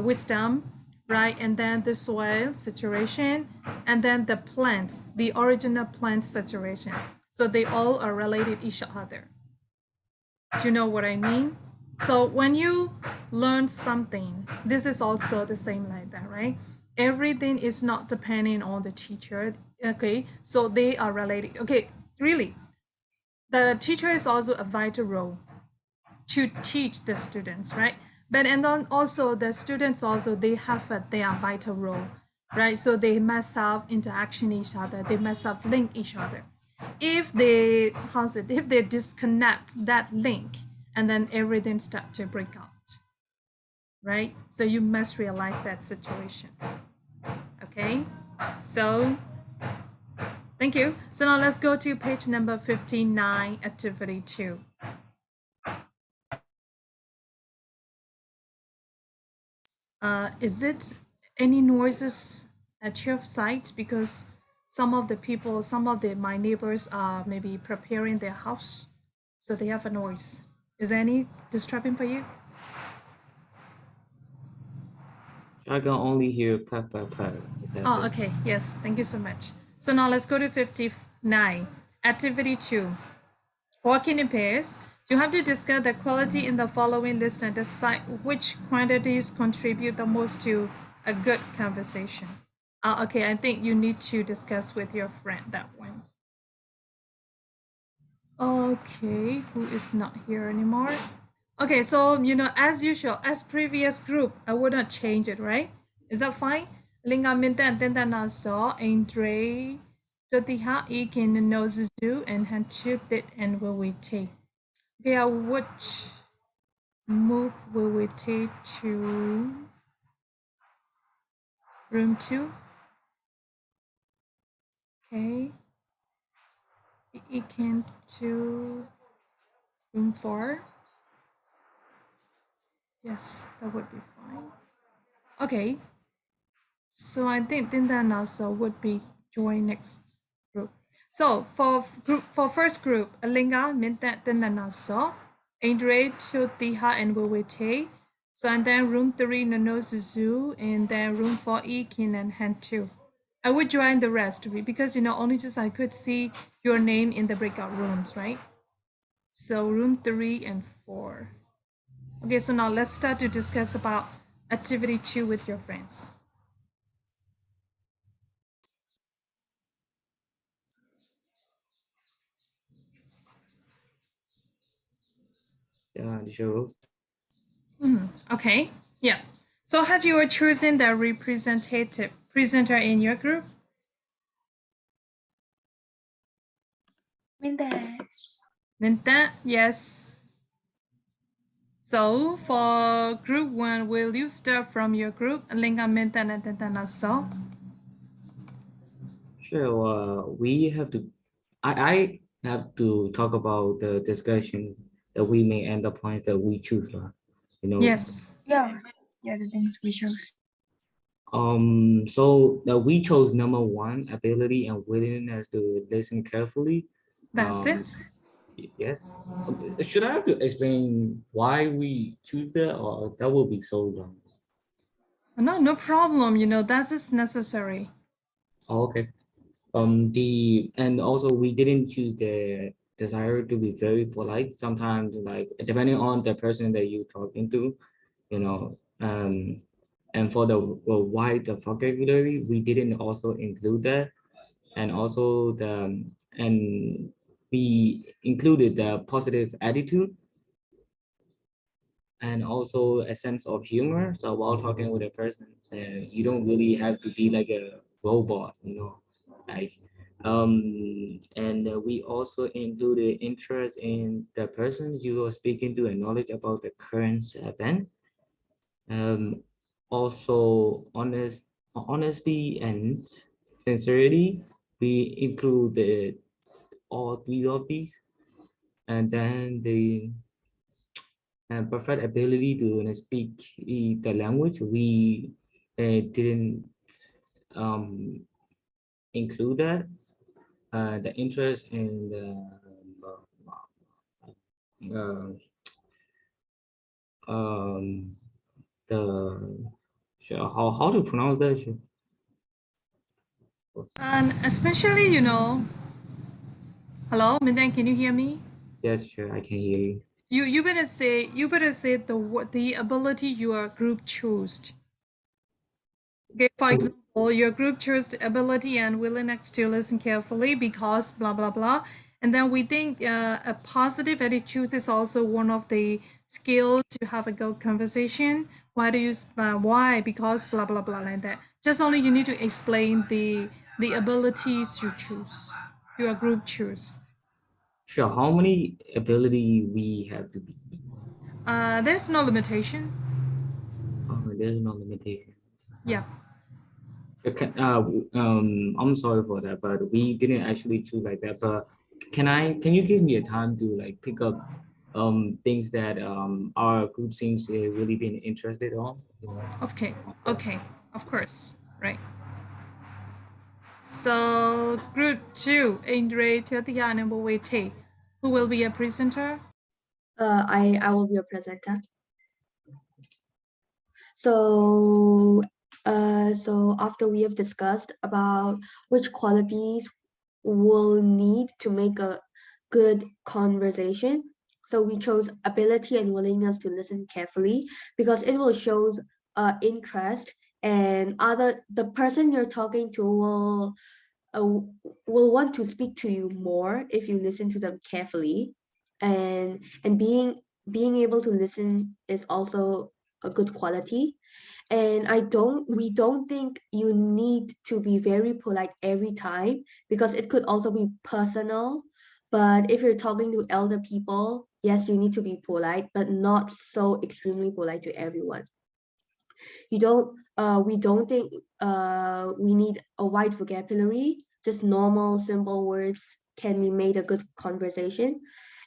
wisdom, right? And then the soil situation, and then the plants, the original plant situation. So they all are related each other. Do you know what I mean? So when you learn something, this is also the same like that, right? Everything is not depending on the teacher. Okay, so they are related. Okay, really, the teacher is also a vital role to teach the students, right? But and then also the students also they have their vital role, right? So they must have interaction each other. They must have link each other. If they if they disconnect that link, and then everything start to break out, right? So you must realize that situation. Okay, so thank you. So now let's go to page number 59, activity 2. Is it any noises at your site? Because some of the people, some of the my neighbors are maybe preparing their house, so they have a noise. Is there any disturbing for you? I can only hear pat pat pat. That's Oh, it. okay. Yes, thank you so much. So now let's go to 59. Activity 2. Walking in pairs. You have to discuss the quality in the following list and decide which quantities contribute the most to a good conversation. Okay, I think you need to discuss with your friend that one. Okay, who is not here anymore? Okay, so as usual, as previous group, I would not change it, right? Is that fine? Linga minta antenda na so Andre Totiha ikin nozuzu and hantupit and will we take. Okay, I would move will we take to room 2. Okay. Ikin to room 4. Yes, that would be fine. Okay. So I think Dinda and also would be join next group. So for first group, Alinga, Minta, Dinda Naso, Andre, Pyotiha, and Wewete. So and then room 3, Nono Zuzu, and then room 4, Ikin and Han 2. I would join the rest because only just I could see your name in the breakout rooms, right? So room 3 and 4. Okay, so now let's start to discuss about activity 2 with your friends. Sure. Okay, yeah. So have you chosen the representative presenter in your group? Minta, yes. So for group 1, will you start from your group? Linga Minta and Tantana so. Sure. We have to. I have to talk about the discussions that we may end the points that we choose. Yes. Yeah. Yeah, the things we chose. So we chose number one, ability and willingness to listen carefully. That's it. Yes. Should I have to explain why we choose that, or that will be so long? No, no problem. That is necessary. Oh, okay. And also we didn't choose the desire to be very polite. Sometimes, like depending on the person that you're talking to, you know, and for the wide vocabulary, we didn't also include that, and also and we included the positive attitude and also a sense of humor. So while talking with a person, you don't really have to be like a robot, like and we also included interest in the persons you are speaking to and knowledge about the current event. Um, Also honesty and sincerity. We included all three of these, and then the perfect ability to speak the language. We didn't um, include that. The interest in uh, um, the sure, how to pronounce that? Sure. And especially, hello, Minden, can you hear me? Yes, sure, I can hear you. You better say the ability your group chose. Okay, for example, your group chose the ability and willingness to listen carefully because blah blah blah, and then we think a positive attitude is also one of the skill to have a good conversation. Why do you why? Because blah blah blah like that. Just only you need to explain the abilities you choose, your group choose. Sure, how many ability we have to be? There's no limitation. There's no limitation. Yeah. I'm sorry for that, but we didn't actually choose like that. But can you give me a time to like pick up things that our group seems is really being interested on? Okay. Okay. Of course. Right. So group 2, Andre, Pyotia, and Mbowete. Who will be a presenter? I will be a presenter. So so after we have discussed about which qualities we'll need to make a good conversation, so we chose ability and willingness to listen carefully because it will shows interest, and the person you're talking to uh, will want to speak to you more if you listen to them carefully, and being able to listen is also a good quality. And we don't think you need to be very polite every time because it could also be personal. But if you're talking to elder people, yes, you need to be polite, but not so extremely polite to everyone. We don't think we need a wide vocabulary. Just normal simple words can be made a good conversation,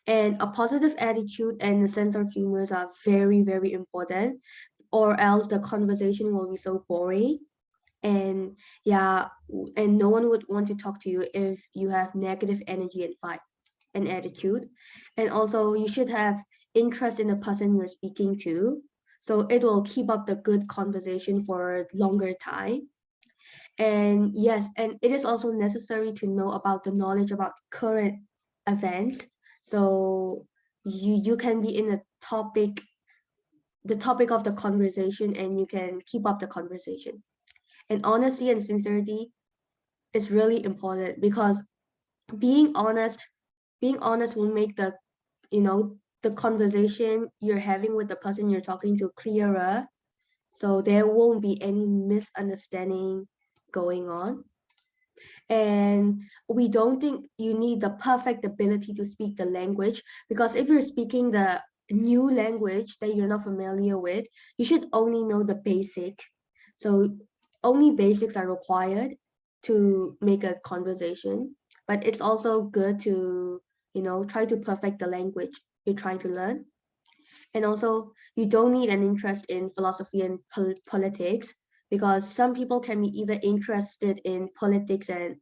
and a positive attitude and a sense of humor are very, very important, or else the conversation will be so boring. And yeah, and no one would want to talk to you if you have negative energy and vibe and attitude. And also you should have interest in the person you're speaking to, so it will keep up the good conversation for a longer time. And yes, and it is also necessary to know about the knowledge about current events, so you can be in the topic of the conversation, and you can keep up the conversation. And honesty and sincerity is really important because being honest being honest will make the conversation you're having with the person you're talking to clearer, so there won't be any misunderstanding going on. And we don't think you need the perfect ability to speak the language, because if you're speaking the new language that you're not familiar with, you should only know the basic. So only basics are required to make a conversation, but it's also good to try to perfect the language you're trying to learn. And also, you don't need an interest in philosophy and politics, because some people can be either interested in politics and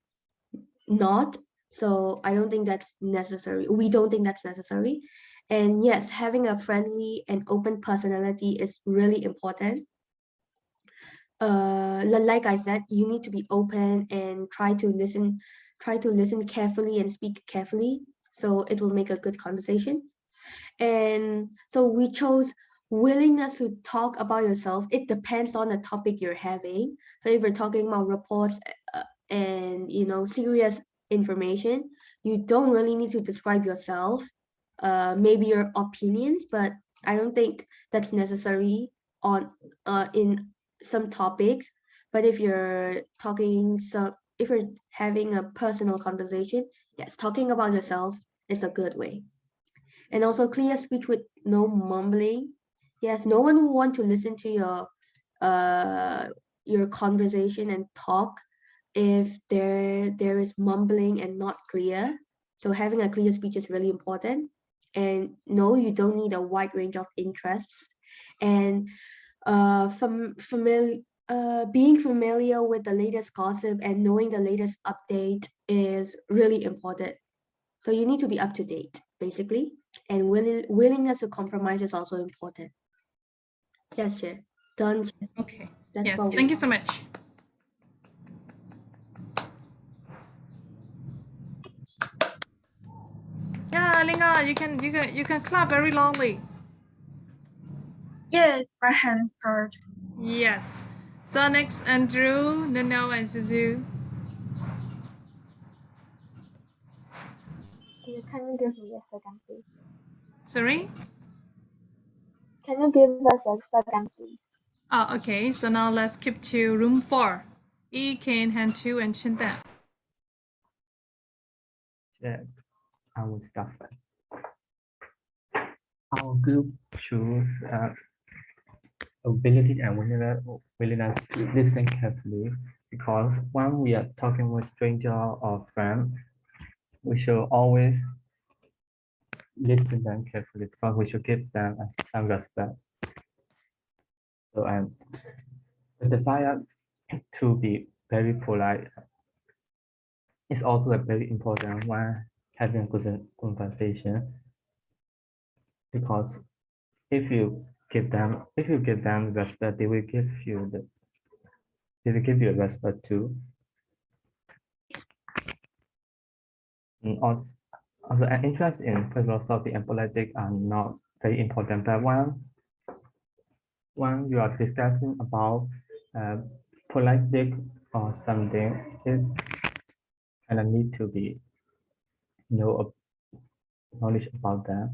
not. So I don't think that's necessary. We don't think that's necessary. And yes, having a friendly and open personality is really important. Like I said, you need to be open and try to listen carefully and speak carefully, so it will make a good conversation. And so we chose willingness to talk about yourself. It depends on the topic you're having. So if you're talking about reports and serious information, you don't really need to describe yourself, maybe your opinions, but I don't think that's necessary on in some topics. But if you're if you're having a personal conversation, yes, talking about yourself is a good way. And also clear speech with no mumbling. Yes, no one will want to listen to your conversation and talk if there is mumbling and not clear. So having a clear speech is really important. And no, you don't need a wide range of interests. And being familiar with the latest gossip and knowing the latest update is really important. So you need to be up to date, basically. And willingness to compromise is also important. Yes, Chair. Done. Chair. Okay. That's Yes. all. Thank you so much. Yeah, Linga, you can clap very loudly. Yes, my hands hurt. Yes. So next, Andrew, Nano, and Suzu. Can you give me a second, please? Sorry. Can you give us a second, please? Oh, okay. So now let's keep to room 4. E, Kane, Han2, and Shinta. Yeah, I will start first. Our group choose ability and willingness to listen carefully, because when we are talking with stranger or friend, we should always listen them carefully, because we should give them some respect. So the desire to be very polite is also a very important when having a good conversation, because if you give them respect, they will give you respect too. And also an interest in philosophy and politics are not very important, but when you are discussing about politics or something, it kind of need to be knowledge about that.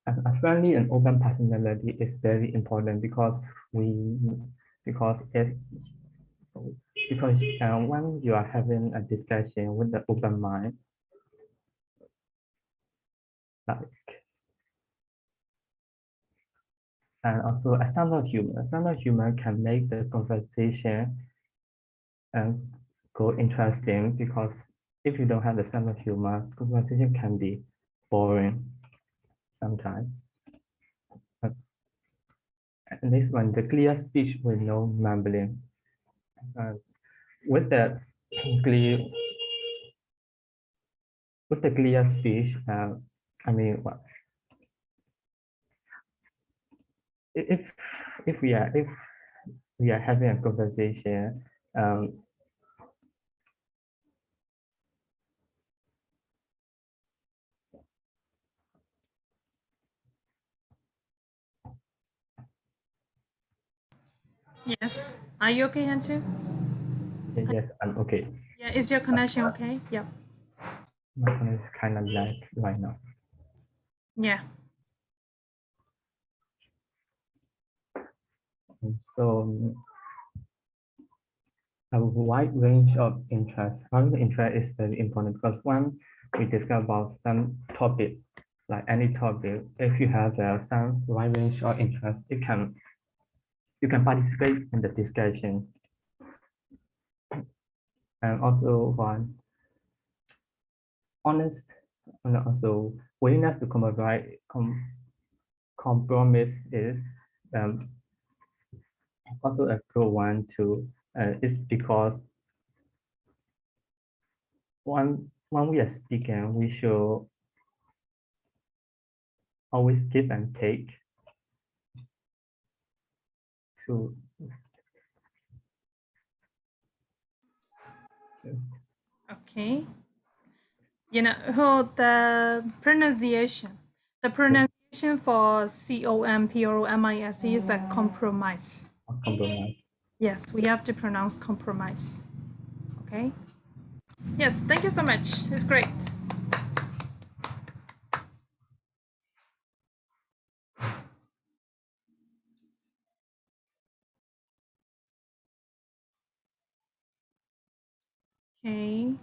A friendly and open personality is very important, because when you are having a discussion with the open mind, and also a sense of humor. A sense of humor can make the conversation go interesting, because if you don't have the sense of humor, conversation can be boring sometimes. And this one, the clear speech with no mumbling. With the clear speech, I mean, if we are having a conversation, Yes. Are you okay, Han2? yes, I'm okay. Yeah, is your connection okay? Yep. My phone is kind of lag right now. Yeah. So a wide range of interests. Having interest is very important, because when we discuss about some topic, like any topic, if you have some wide range of interest, you can participate in the discussion. And also one honest And also willingness to compromise is um, also a good one too. It's because when we are speaking, we should always give and take. So Okay. You know, the pronunciation. The pronunciation for compromise is a compromise. compromise. Yes, we have to pronounce compromise. Okay. Yes, thank you so much. It's great. Okay.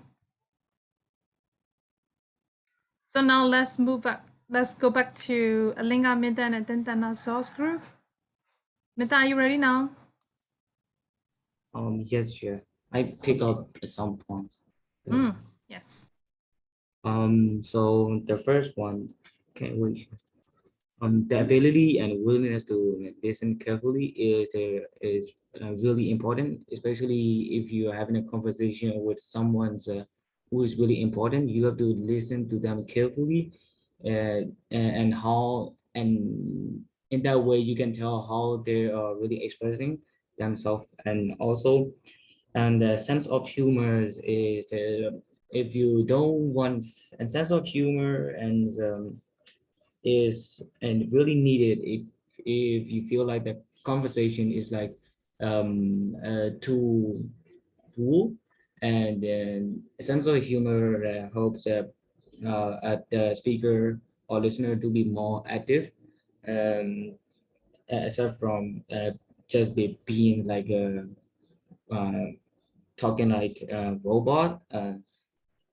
So now let's move up. Let's go back to Alinga, Mindan, and Tintana source group. Mindan, are you ready now? Yes, sure. I pick up some points. Yes. So the first one, okay, wait. The ability and willingness to listen carefully is really important, especially if you're having a conversation with someone who is really important. You have to listen to them carefully, and how, and in that way you can tell how they are really expressing themselves. And also, and the sense of humor is if you don't want a sense of humor and is and really needed if you feel like the conversation is like too full, and then a sense of humor helps at the speaker or listener to be more active, um, aside from just being like a talking like a robot.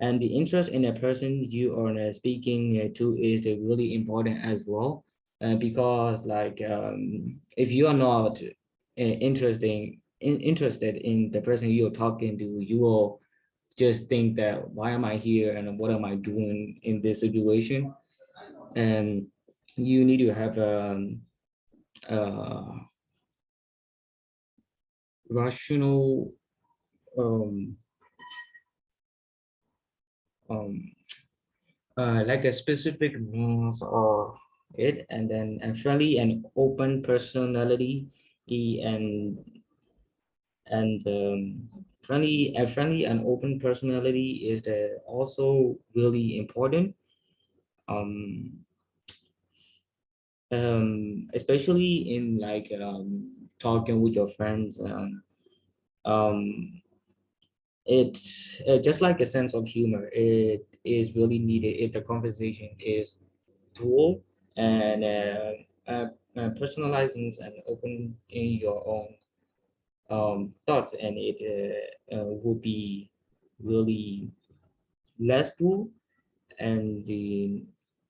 And the interest in a person you are speaking to is really important as well, because like if you are not interested in the person you're talking to, you will just think that why am I here and what am I doing in this situation. And you need to have a rational um, um, like a specific means of it, and then a friendly and open personality, and friendly and open personality is also really important, um, especially in like talking with your friends. Um, it's just like a sense of humor. It is really needed if the conversation is tool, and personalizing and open in your own thoughts, and it will be really less tool. And the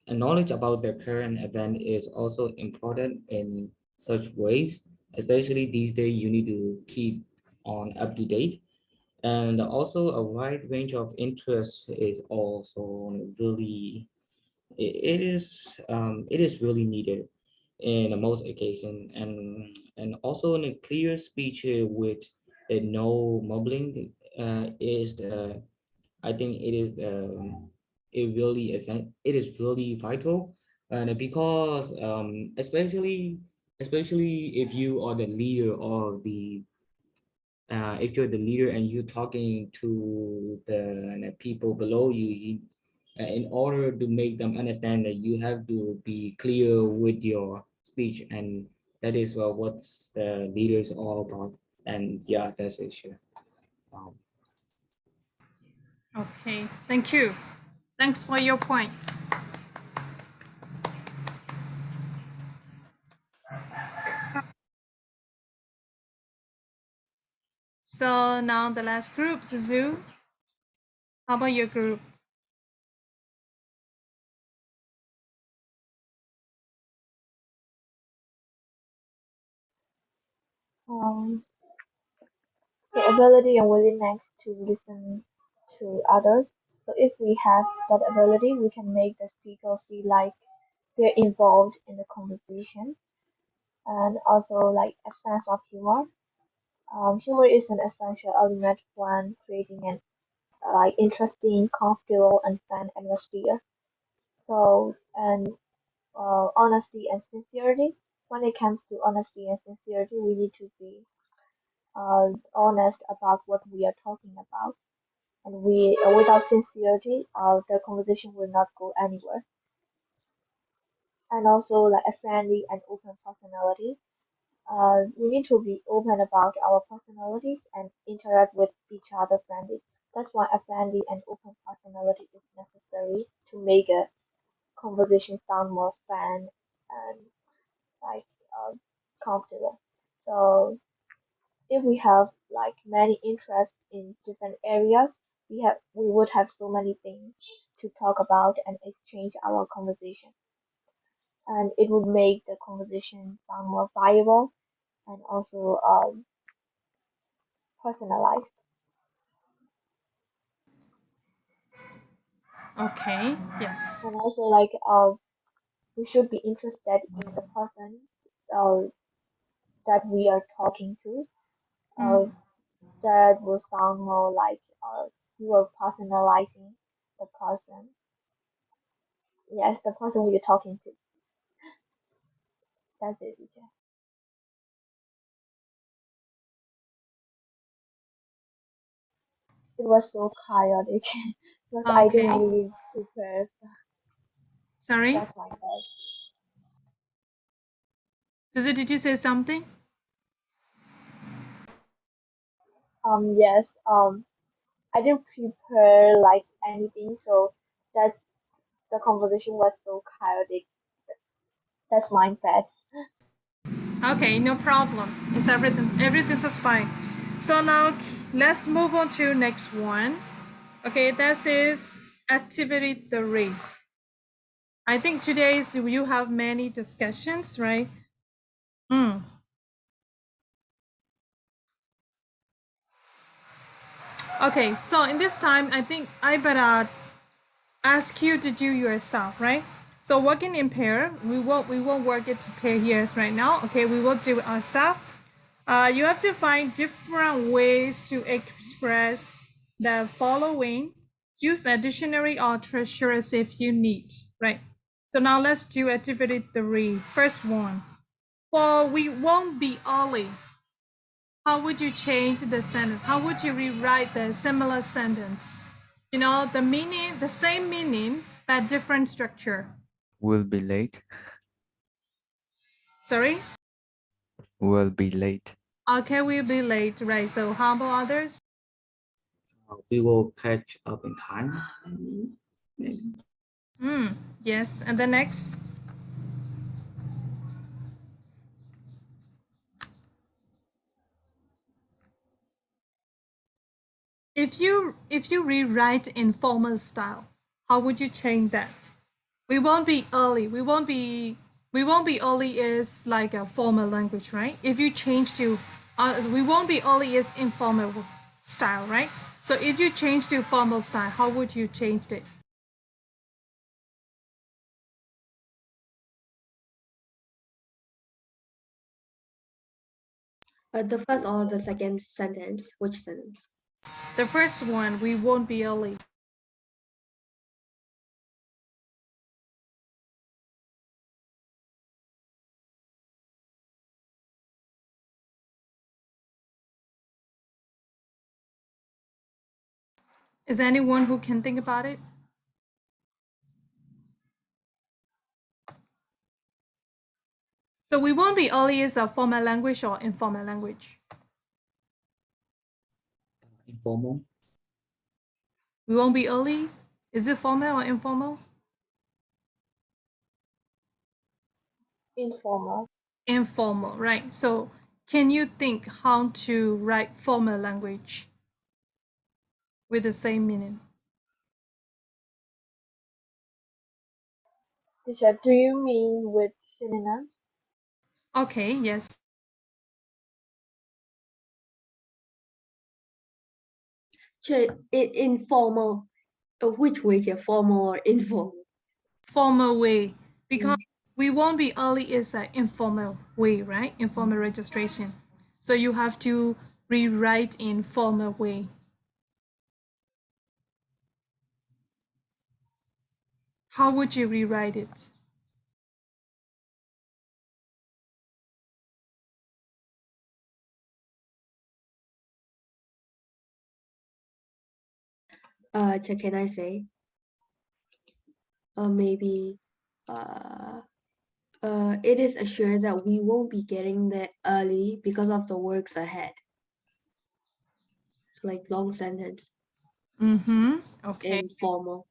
knowledge about the current event is also important in such ways, especially these days you need to keep on up to date. And also a wide range of interests is also really it is really needed in most occasion, and also in a clear speech with no mumbling is the I think it is it is really vital. And because especially if you are the leader of the if you're the leader and you're talking to the people below you, in order to make them understand that you have to be clear with your speech, and that is what's the leaders all about. And yeah, that's it. Sure. Um, Okay. Thank you. Thanks for your points. So now the last group, Zuzu. How about your group? Um, the ability and willingness to listen to others. So if we have that ability, we can make the speaker feel like they're involved in the conversation, and also like a sense of humor. Humor is an essential element when creating an interesting, comfortable, and fun atmosphere. So, and honesty and sincerity. When it comes to honesty and sincerity, we need to be honest about what we are talking about. And we, without sincerity, the conversation will not go anywhere. And also, like a friendly and open personality. We need to be open about our personalities and interact with each other friendly. That's why a friendly and open personality is necessary to make a conversation sound more fun and like comfortable. So if we have like many interests in different areas, we would have so many things to talk about and exchange our conversation, and it would make the conversation sound more viable and also personalized. Okay. Yes. And also like we should be interested in the person uh, that we are talking to. Uh, that will sound more like you are personalizing the person. Yes, the person we're talking to. That's it, teacher. It was so chaotic because I didn't Okay. really prepare. Sorry. That's my bad. Suzu, did you say something? Yes. I didn't prepare like anything, so that the conversation was so chaotic. That's my bad. Okay, no problem. It's everything is fine. So now let's move on to next one. Okay, this is activity 3. I think today's you have many discussions, right? Okay, so in this time, I think I better ask you to do yourself, right? So working in pair, we won't work it to pair here right now. Okay, we will do it ourselves. You have to find different ways to express the following. Use a dictionary or treasures if you need, right? So now let's do activity 3. First one. For we won't be early. How would you change the sentence? How would you rewrite the similar sentence? You know, the meaning, the same meaning, but different structure. Will be late. Sorry? Will be late. Okay, we'll be late, right? So how about others? We will catch up in time. Yes, and the next? If you rewrite in formal style, how would you change that? We won't be early. We won't be early is like a formal language, right? If you change to we won't be early is informal style, right? So if you change to formal style, how would you change it? The first or the second sentence? Which sentence? The first one, we won't be early. Is there anyone who can think about it? So we won't be early is a formal language or informal language? Informal. We won't be early. Is it formal or informal? Informal. Informal, right? So can you think how to write formal language with the same meaning? Teacher, do you mean with synonyms? Okay, yes. Informal. Which way here, formal or informal? Formal way, because we won't be early is an informal way, right? Informal registration. So you have to rewrite in formal way. How would you rewrite it? Can I say? Maybe it is assured that we won't be getting there early because of the works ahead. Like long sentence. Okay. Informal.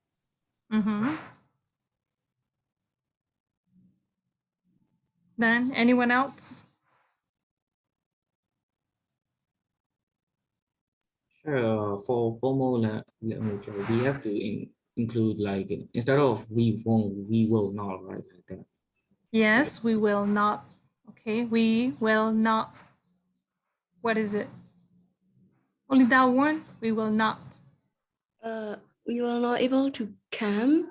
Then anyone else? Sure. For formal language, we have to include like instead of we won't, we will not, right? Like that. Yes, we will not. Okay, we will not. What is it? Only that one? We will not. We were not able to come.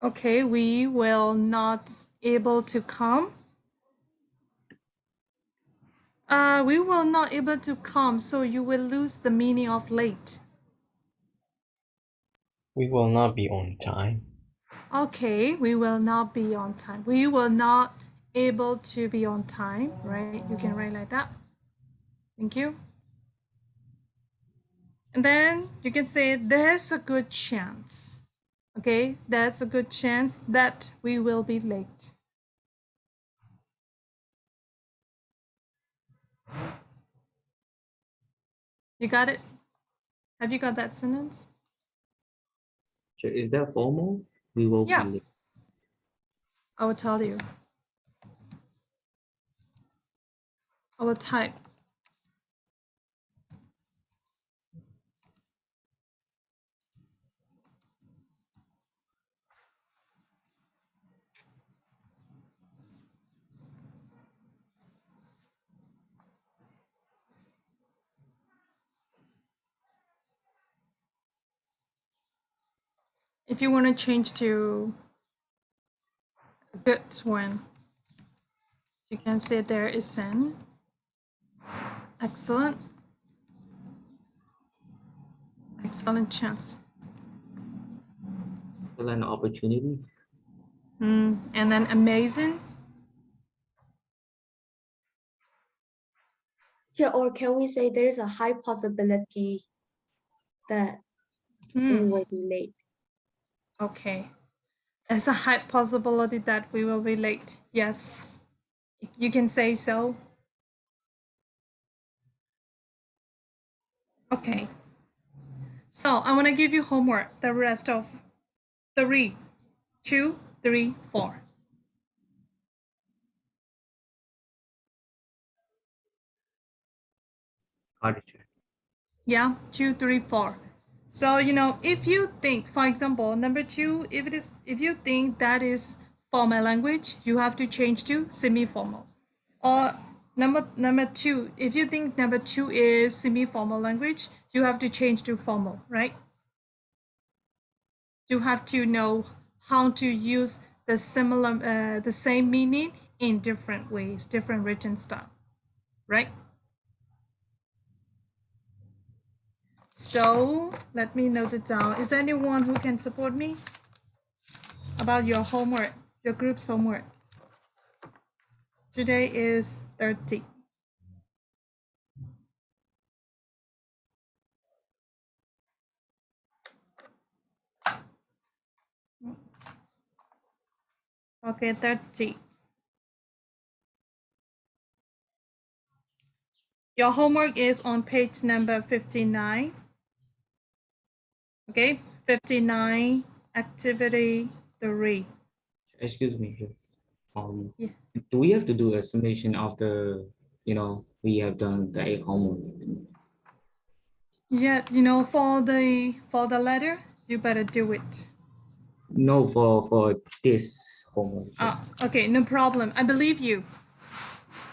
Okay, we will not able to come. We will not able to come, so you will lose the meaning of late. We will not be on time. Okay, we will not be on time. We will not able to be on time, right? You can write like that. Thank you. And then you can say there's a good chance. Okay, that's a good chance that we will be late. You got it? Have you got that sentence? So is that formal? We will Yeah. be late. I will tell you. I will type. If you want to change to a good one, you can say there is an excellent chance. An opportunity. And then amazing. Yeah, or can we say there is a high possibility that we will be late? Okay. There's a high possibility that we will be late. Yes. You can say so. Okay. So I want to give you homework, the rest of 3, 2, 3, 4. Yeah, 2, 3, 4. So, if you think, for example, number 2, if you think that is formal language, you have to change to semi-formal. Or number 2, if you think number 2 is semi-formal language, you have to change to formal, right? You have to know how to use the same meaning in different ways, different written style, right? So let me note it down. Is there anyone who can support me about your homework, your group's homework? Today is 30. Okay, 30. Your homework is on page number 59. Okay, 59, activity 3. Excuse me. Yeah. Do we have to do a summation after we have done the 8 homework? Yeah, for the letter, you better do it. No, for this homework. Okay, no problem. I believe you.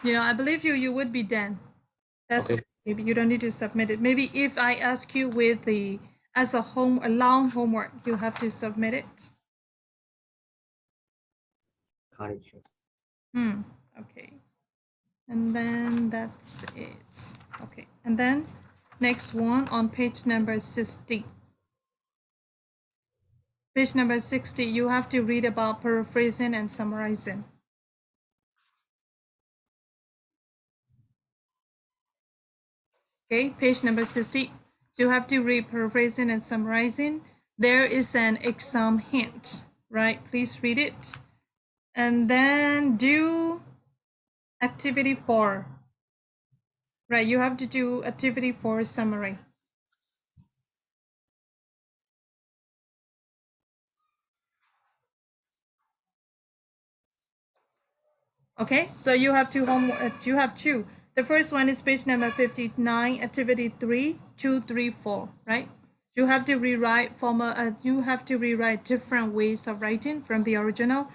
I believe you. You would be done. That's Okay. maybe you don't need to submit it. Maybe if I ask you with the as a long homework. You have to submit it. Got it, sure. Okay. And then that's it. Okay. And then next one on page number 60. Page number 60, you have to read about paraphrasing and summarizing. Okay, page number 60, you have to read paraphrasing and summarizing. There is an exam hint, right? Please read it. And then do activity 4. Right, you have to do activity 4 summary. Okay, so you have you have two. The first one is page number 59, activity 3, 2, 3, 4, right? You have to rewrite you have to rewrite different ways of writing from the original.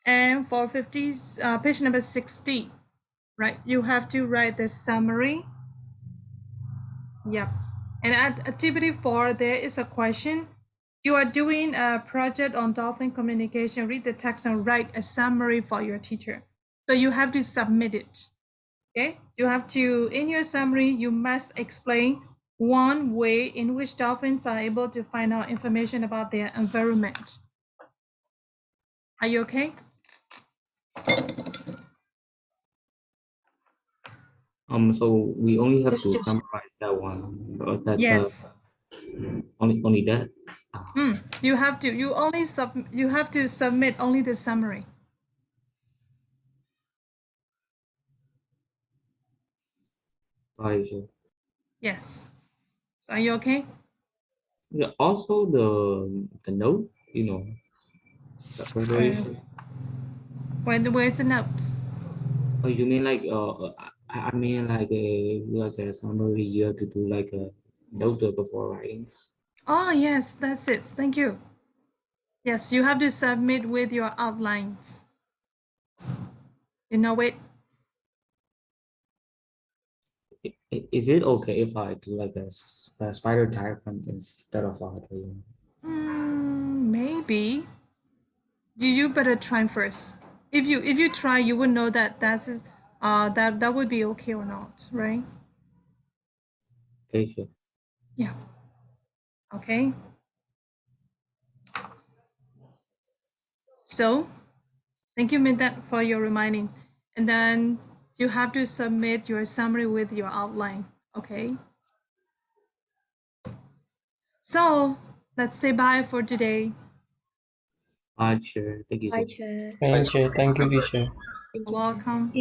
And for page number 60, right? You have to write the summary. Yep. And at activity 4, there is a question. You are doing a project on dolphin communication. Read the text and write a summary for your teacher. So you have to submit it. Okay, you have to, in your summary, you must explain one way in which dolphins are able to find out information about their environment. Are you okay? So we only have to summarize that one, or that Yes. only that. You have to submit only the summary. Got it. Yes. So are you okay? Yeah. Also the note, the preparation. Where's the notes? Oh, you mean like I mean like a summary. You have to do like a note before writing. Oh yes, that's it. Thank you. Yes, you have to submit with your outlines. You know it. Is it okay if I do like a spider diagram instead of Maybe. You better try first. If you try, you would know that that would be okay or not, right? Okay, sure. Yeah. Okay. So, thank you, Minda, for your reminding. And then you have to submit your summary with your outline. Okay. So let's say bye for today. Sure. Thank you so Bye, much. Chair. Thank you, teacher. Thank you, Chair. Welcome.